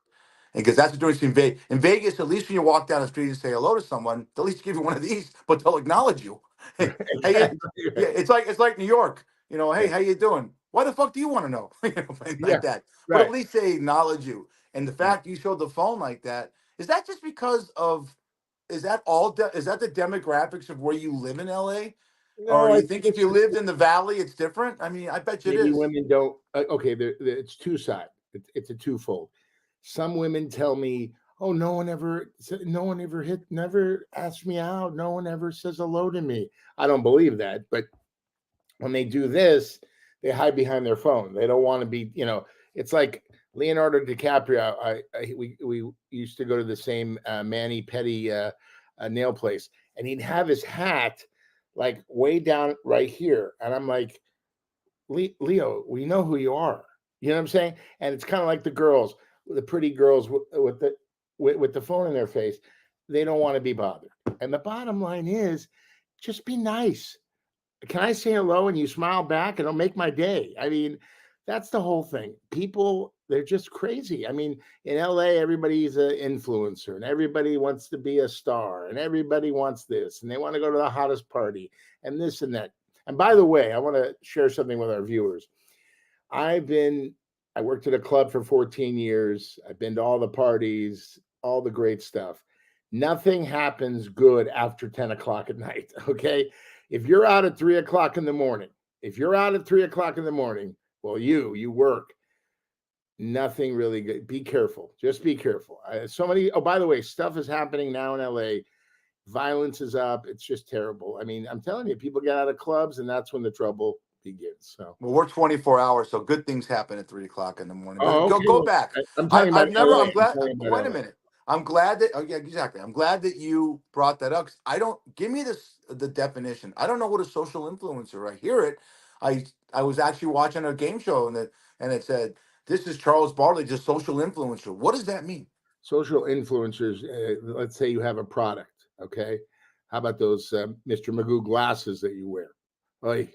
Because that's the difference in Vegas. In Vegas, at least when you walk down the street and say hello to someone, they'll at least give you one of these, but they'll acknowledge you. Hey, Exactly. yeah, it's like New York. You know, hey, Yeah. how you doing? Why the fuck do you want to know? Like Yeah. that. But Right. at least they acknowledge you. And the fact you showed the phone like that, is that just because of? Is that is that the demographics of where you live in LA? Or No, do I you think think if it's you just lived in the valley, it's different? I mean, I bet you it maybe is. women don't. Okay, it's two side. It's a twofold. Some women tell me, "Oh, no one ever never asked me out. No one ever says hello to me." I don't believe that, but when they do this, they hide behind their phone. They don't want to be, it's like Leonardo DiCaprio. We used to go to the same Manny Petty nail place, and he'd have his hat like way down right here, and I'm like, Leo, we know who you are. You know what I'm saying? And it's kind of like the girls, the pretty girls with the phone in their face. They don't want to be bothered. And the bottom line is, just be nice. Can I say hello and you smile back? It'll make my day. I mean, that's the whole thing. People, they're just crazy. I mean, in LA, everybody's an influencer and everybody wants to be a star and everybody wants this and they want to go to the hottest party and this and that. And by the way, I want to share something with our viewers. I worked at a club for 14 years. I've been to all the parties, all the great stuff. Nothing happens good after 10 o'clock at night. Okay. If you're out at 3 o'clock in the morning, well, you work. Nothing really good. Be careful. Just be careful. Oh, by the way, stuff is happening now in LA. Violence is up. It's just terrible. I mean, I'm telling you, people get out of clubs and that's when the trouble begins. So, Well, we're 24 hours, so good things happen at 3 o'clock in the morning. But oh, okay. go back. I'm talking about I've never. LA. I'm glad. I'm talking about Wait a LA. minute. I'm glad that. Oh yeah, exactly. I'm glad that you brought that up. 'Cause I don't. Give me the definition. I don't know what a social influencer. I hear it. I was actually watching a game show and it said, "This is Charles Barkley, just social influencer." What does that mean? Social influencers. Let's say you have a product. Okay. How about those Mr. Magoo glasses that you wear? Oy.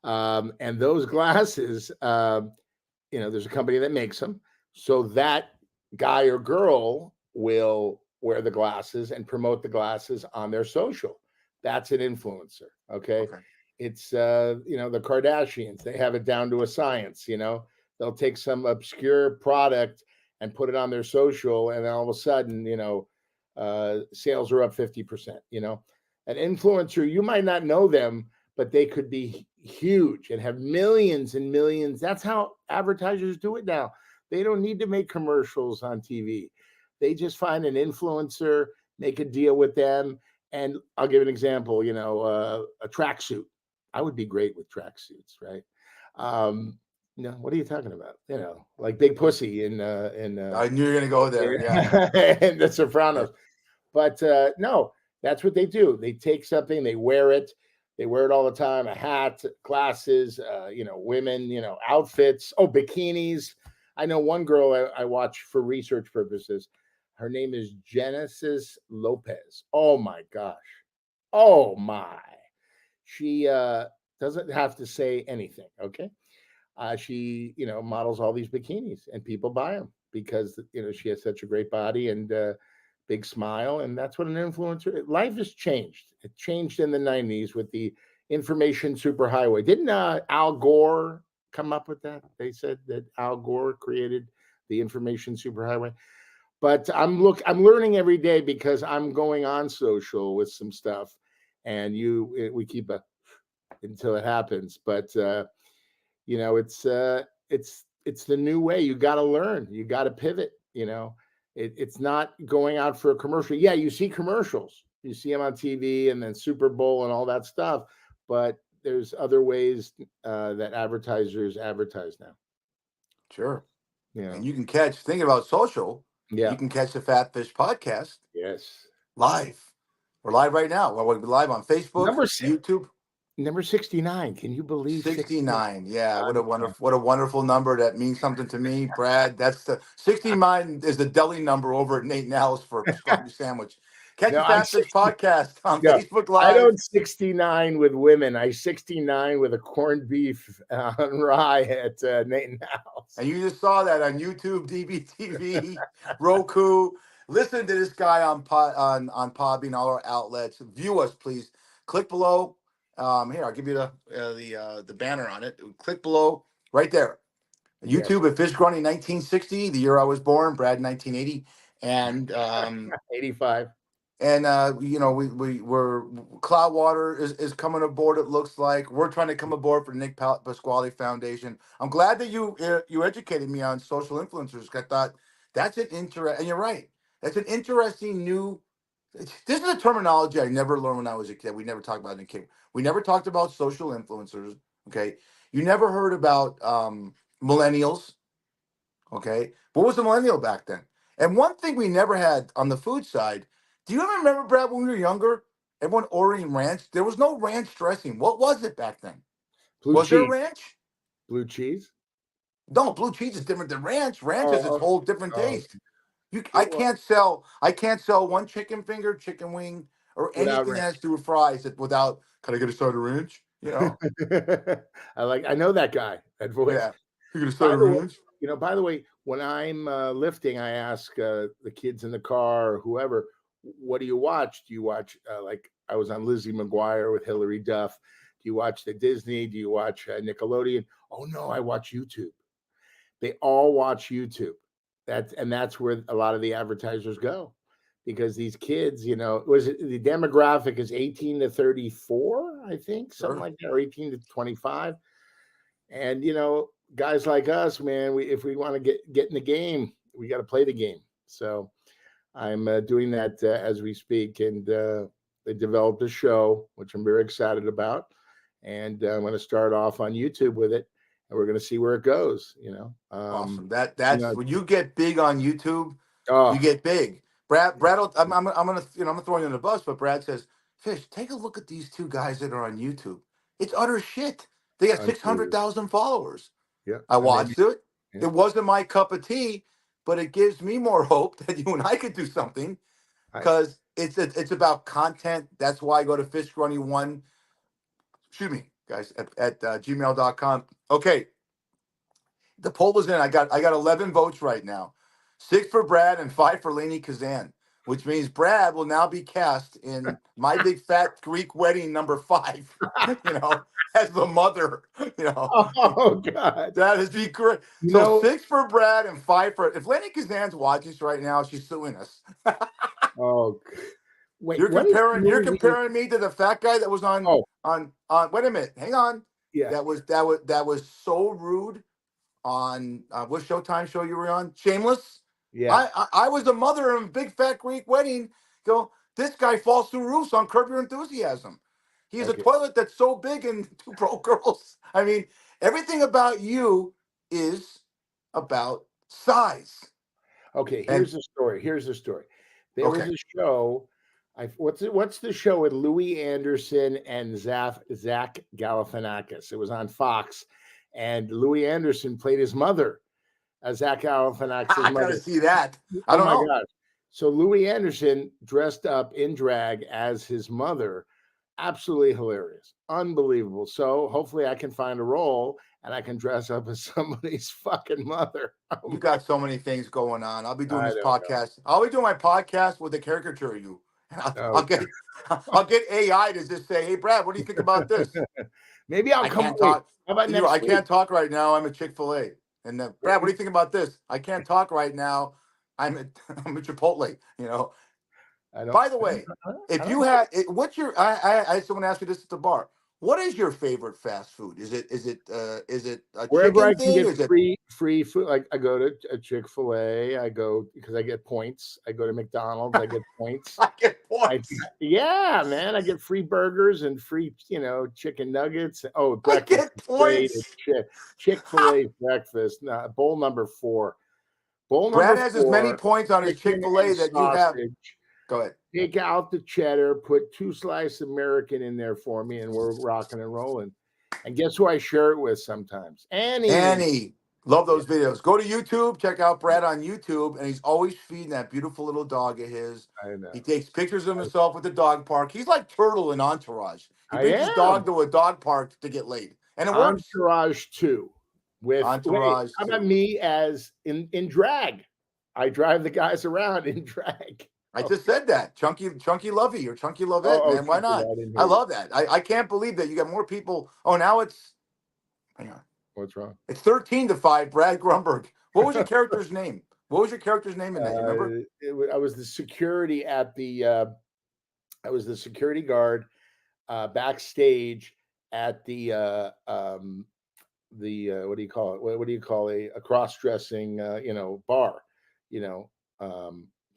And those glasses, there's a company that makes them. So that guy or girl will wear the glasses and promote the glasses on their social. That's an influencer. Okay. It's, the Kardashians, they have it down to a science, they'll take some obscure product and put it on their social. And then all of a sudden, sales are up 50%, an influencer, you might not know them, but they could be huge and have millions and millions. That's how advertisers do it now. They don't need to make commercials on TV. They just find an influencer, make a deal with them. And I'll give an example, a tracksuit. I would be great with tracksuits, right? What are you talking about? Like Big Pussy in I knew you were gonna go there. Yeah. and The Sopranos. But no, that's what they do. They take something, they wear it all the time, a hat, glasses, women, outfits, bikinis. I know one girl I watch for research purposes. Her name is Genesis Lopez. Oh my gosh. Oh my. She doesn't have to say anything, okay? She, models all these bikinis and people buy them because, she has such a great body and big smile. And that's what an influencer, life has changed. It changed in the 90s with the information superhighway. Didn't Al Gore come up with that? They said that Al Gore created the information superhighway. But I'm learning every day because I'm going on social with some stuff and we keep until it happens. But it's the new way. You got to learn. You got to pivot. It's not going out for a commercial. Yeah, you see commercials. You see them on TV and then Super Bowl and all that stuff. But there's other ways that advertisers advertise now. Sure. Yeah. And you can thinking about social. Yeah. You can catch the Fat Fish podcast. Yes. Live. We're live right now. We're live on Facebook, Number 6. YouTube. Number 69. Can you believe 69? Yeah, what a wonderful number. That means something to me, Brad. That's the 69 is the deli number over at Nate Nell's for a pastrami sandwich. Catch No, the I'm Fat Fish 60. podcast on Yeah, Facebook I Live. don't 69 with women. I 69 with a corned beef on rye at Nate House. And you just saw that on YouTube, DBTV, Roku. Listen to this guy on Podbean, all our outlets. View us, please. Click below. Here, I'll give you the banner on it. Click below, right there. YouTube at Fish Grunny 1960, the year I was born. Brad 1980, and 85. And we're Cloudwater is coming aboard. It looks like we're trying to come aboard for the Nick Pasquale Foundation. I'm glad that you educated me on social influencers. I thought that's an and you're right. That's an interesting new. This is a terminology I never learned when I was a kid. We never talked about it in a kid. We never talked about social influencers. Okay, you never heard about millennials. Okay, what was a millennial back then? And one thing we never had on the food side. Do you ever remember, Brad, when we were younger, everyone ordering ranch? There was no ranch dressing. What was it back then? Was there ranch? Blue cheese? No, blue cheese is different than ranch. Ranch is its whole different taste. I can't sell one chicken finger, chicken wing, or anything that has to do with fries without. Can I get a side of ranch? You know. I know that guy. That voice. Yeah. You get a side of ranch. By the way, when I'm lifting, I ask the kids in the car or whoever, what do you watch? Do you watch, like I was on Lizzie McGuire with Hillary Duff. Do you watch the Disney? Do you watch Nickelodeon? Oh, no, I watch YouTube. They all watch YouTube. That's where a lot of the advertisers go, because these kids, the demographic is 18 to 34, I think, something like that, or 18 to 25. And, guys like us, man, if we want to get in the game, we got to play the game. So I'm doing that as we speak, and they developed a show, which I'm very excited about, and I'm going to start off on YouTube with it, and we're going to see where it goes. Awesome. That's when you get big on YouTube, you get big. Brad, I'm gonna throw you in the bus, but Brad says, Fish, take a look at these two guys that are on YouTube. It's utter shit. They got 600,000 followers. Yeah, I watched it. Yeah. It wasn't my cup of tea, but it gives me more hope that you and I could do something, because it's about content. That's why I go to fishgrunny1. Excuse me, guys, at gmail.com. Okay. The poll was in. I got 11 votes right now. 6 for Brad and 5 for Lainey Kazan, which means Brad will now be cast in My Big Fat Greek Wedding #5. As the mother. Oh God, that is be great. So 6 for Brad and 5 for. If Lainey Kazan's watching this right now, she's suing us. Oh, wait. You're comparing me to the fat guy that was on. Wait a minute. Hang on. Yeah. That was so rude. On what Showtime show you were on? Shameless. Yeah. I was the mother of a Big Fat Greek Wedding. This guy falls through roofs on Curb Your Enthusiasm. He has a toilet that's so big and 2 broke girls. I mean, everything about you is about size. Okay, here's the story. There was a show. What's the show with Louis Anderson and Zach Galifianakis? It was on Fox. And Louis Anderson played his mother, Zach Galifianakis' mother. I gotta see that. I don't know. God. So Louis Anderson dressed up in drag as his mother. Absolutely hilarious. Unbelievable. So hopefully I can find a role and I can dress up as somebody's fucking mother. You got so many things going on. I'll be doing this podcast. I'll be doing my podcast with a caricature of you. I'll get AI to just say, "Hey, Brad, what do you think about this?" Maybe I'll come talk. How about next I can't talk right now. I'm a Chick-fil-A. And Brad, what do you think about this? I can't talk right now. I'm a Chipotle. By the way, if you had, what's your? I someone asked me this at the bar. What is your favorite fast food? Is it a wherever I chicken can thing? get free food? Like I go to a Chick-fil-A. I go because I get points. I go to McDonald's. I get points. I get points. Yeah, man. I get free burgers and free, chicken nuggets. Oh, breakfast. I get points. Chick-fil-A breakfast. Bowl number 4. Brad has as many points on his Chick-fil-A that you have. Go ahead. Take out the cheddar, put 2 slices American in there for me, and we're rocking and rolling. And guess who I share it with sometimes? Annie. Love those videos. Go to YouTube, check out Brad on YouTube, and he's always feeding that beautiful little dog of his. I know. He takes pictures of himself with the dog park. He's like Turtle in Entourage. He brings his am. dog to a dog park to get laid. And it works. Entourage 2. Entourage how 2. about me as in drag? I drive the guys around in drag. I just said that. Chunky Lovey or Chunky Lovette, man. Why not? I love that. I can't believe that you got more people. Oh, now it's hang on. What's wrong? It's 13-5, Brad Grunberg. What was your character's name? What was your character's name in that? You remember? I was the security at the I was the security guard backstage at the what do you call it? What do you call a cross-dressing bar?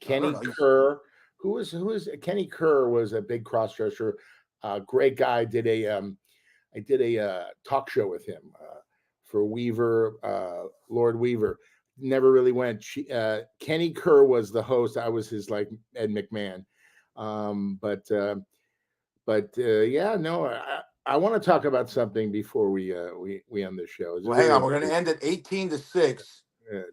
Kenny Kerr. Who is Kenny Kerr was a big cross-dresser, great guy. I did a talk show with him for Weaver, Lord Weaver. Never really went. Kenny Kerr was the host. I was his like Ed McMahon. Yeah, no, I want to talk about something before we end the show. Well, hang on. We're going to end at 18-6.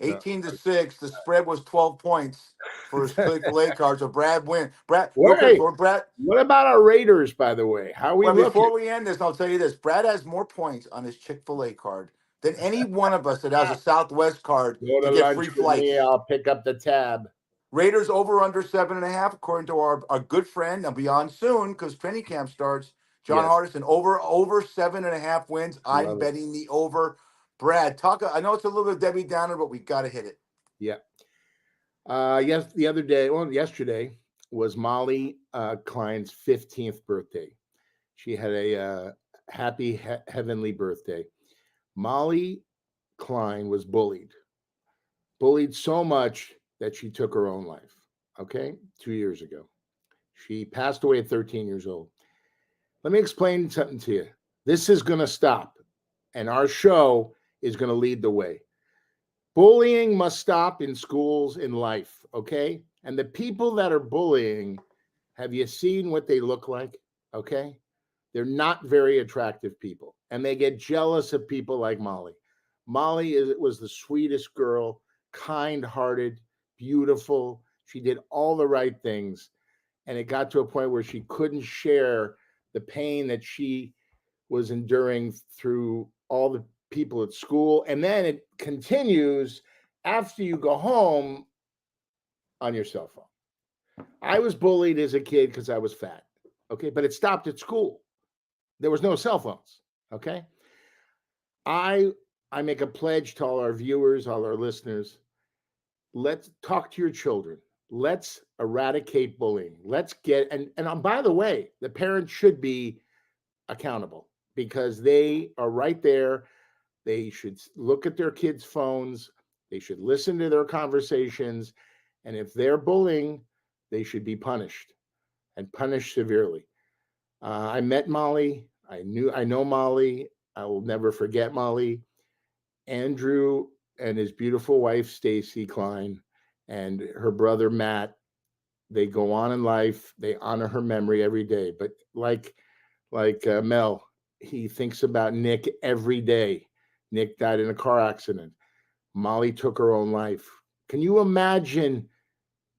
18-6. The spread was 12 points for his Chick-fil-A card. So Brad win. Brad. What about our Raiders, by the way? How are we looking? Before we end this, I'll tell you this. Brad has more points on his Chick-fil-A card than any one of us that has a Southwest card to get free flights. I'll pick up the tab. Raiders over under 7.5, according to our good friend. I'll be on soon because training camp starts. John Hardison over 7.5 wins. I'm betting the over. Brad, I know it's a little bit Debbie Downer, but we got to hit it. Yeah. Yesterday was Molly Klein's 15th birthday. She had a happy heavenly birthday. Molly Klein was bullied so much that she took her own life. Okay, 2 years ago. She passed away at 13 years old. Let me explain something to you. This is going to stop, and our show is going to lead the way. Bullying must stop in schools, in life, okay? And the people that are bullying, have you seen what they look like? Okay? They're not very attractive people, and they get jealous of people like Molly. Molly was the sweetest girl, kind-hearted, beautiful. She did all the right things, and it got to a point where she couldn't share the pain that she was enduring through all the people at school. And then it continues after you go home on your cell phone. I was bullied as a kid because I was fat. Okay. But it stopped at school. There was no cell phones. Okay. I make a pledge to all our viewers, all our listeners. Let's talk to your children. Let's eradicate bullying. Let's get, and by the way, the parents should be accountable because they are right there. They should look at their kids' phones. They should listen to their conversations. And if they're bullying, they should be punished and punished severely. I met Molly. I know Molly. I will never forget Molly. Andrew and his beautiful wife, Stacy Klein, and her brother, Matt, they go on in life. They honor her memory every day. But like Mel, he thinks about Nick every day. Nick died in a car accident. Molly took her own life. Can you imagine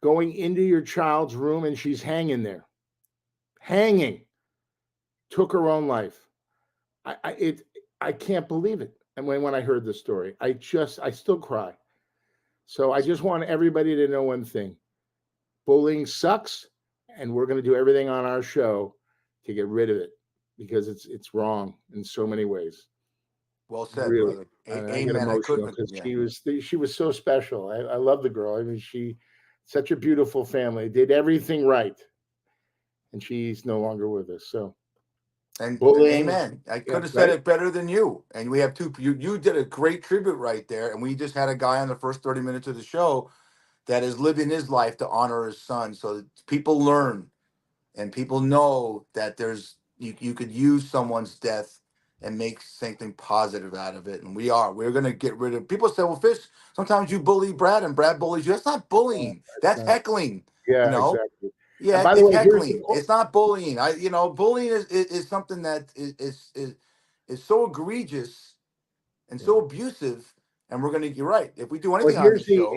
going into your child's room and she's hanging there? Hanging. Took her own life. I can't believe it. And when I heard the story, I still cry. So I just want everybody to know one thing. Bullying sucks, and we're going to do everything on our show to get rid of it because it's wrong in so many ways. Well said, really, brother. Amen. She was so special. I love the girl. I mean, such a beautiful family, did everything right, and she's no longer with us. So, and bullying, amen. I could have said it better than you. And we have two. You did a great tribute right there. And we just had a guy on the first 30 minutes of the show that is living his life to honor his son. So people learn, and people know that you could use someone's death and make something positive out of it. And we're going to get rid of, people say, well, Fish, sometimes you bully Brad and Brad bullies you. That's not bullying. That's heckling. Yeah, you know? exactly. Yeah, by the it's way, heckling. It's not bullying. Bullying is something that is so egregious and so abusive. And you're right. If we do well, anything on this show,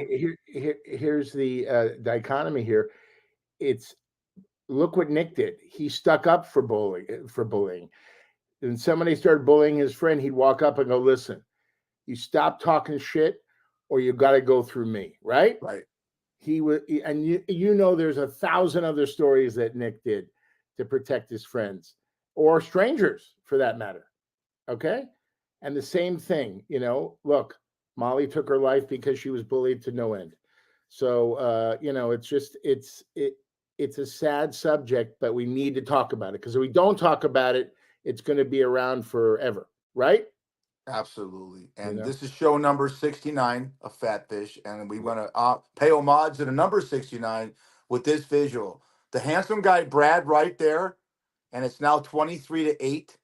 here's the dichotomy here. It's look what Nick did. He stuck up for bullying. And somebody started bullying his friend, he'd walk up and go, listen, you stop talking shit or you got to go through me, right? Right. He would, and there's 1,000 other stories that Nick did to protect his friends or strangers for that matter. Okay. And the same thing, look, Molly took her life because she was bullied to no end. So, it's a sad subject, but we need to talk about it because if we don't talk about it, it's going to be around forever. Right. Absolutely. And this is show number 69 of Fat Fish. And we're going to pay homage to the number 69 with this visual. The handsome guy, Brad, right there. And it's now 23-8.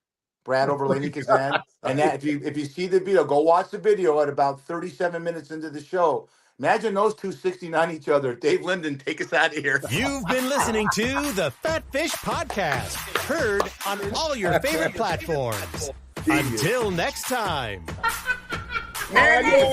Brad over Laney Kazan. And that if you see the video, go watch the video at about 37 minutes into the show. Imagine those two 69 each other. Dave Linden, take us out of here. You've been listening to the Fat Fish Podcast, heard on all your favorite platforms. Until next time. Manny!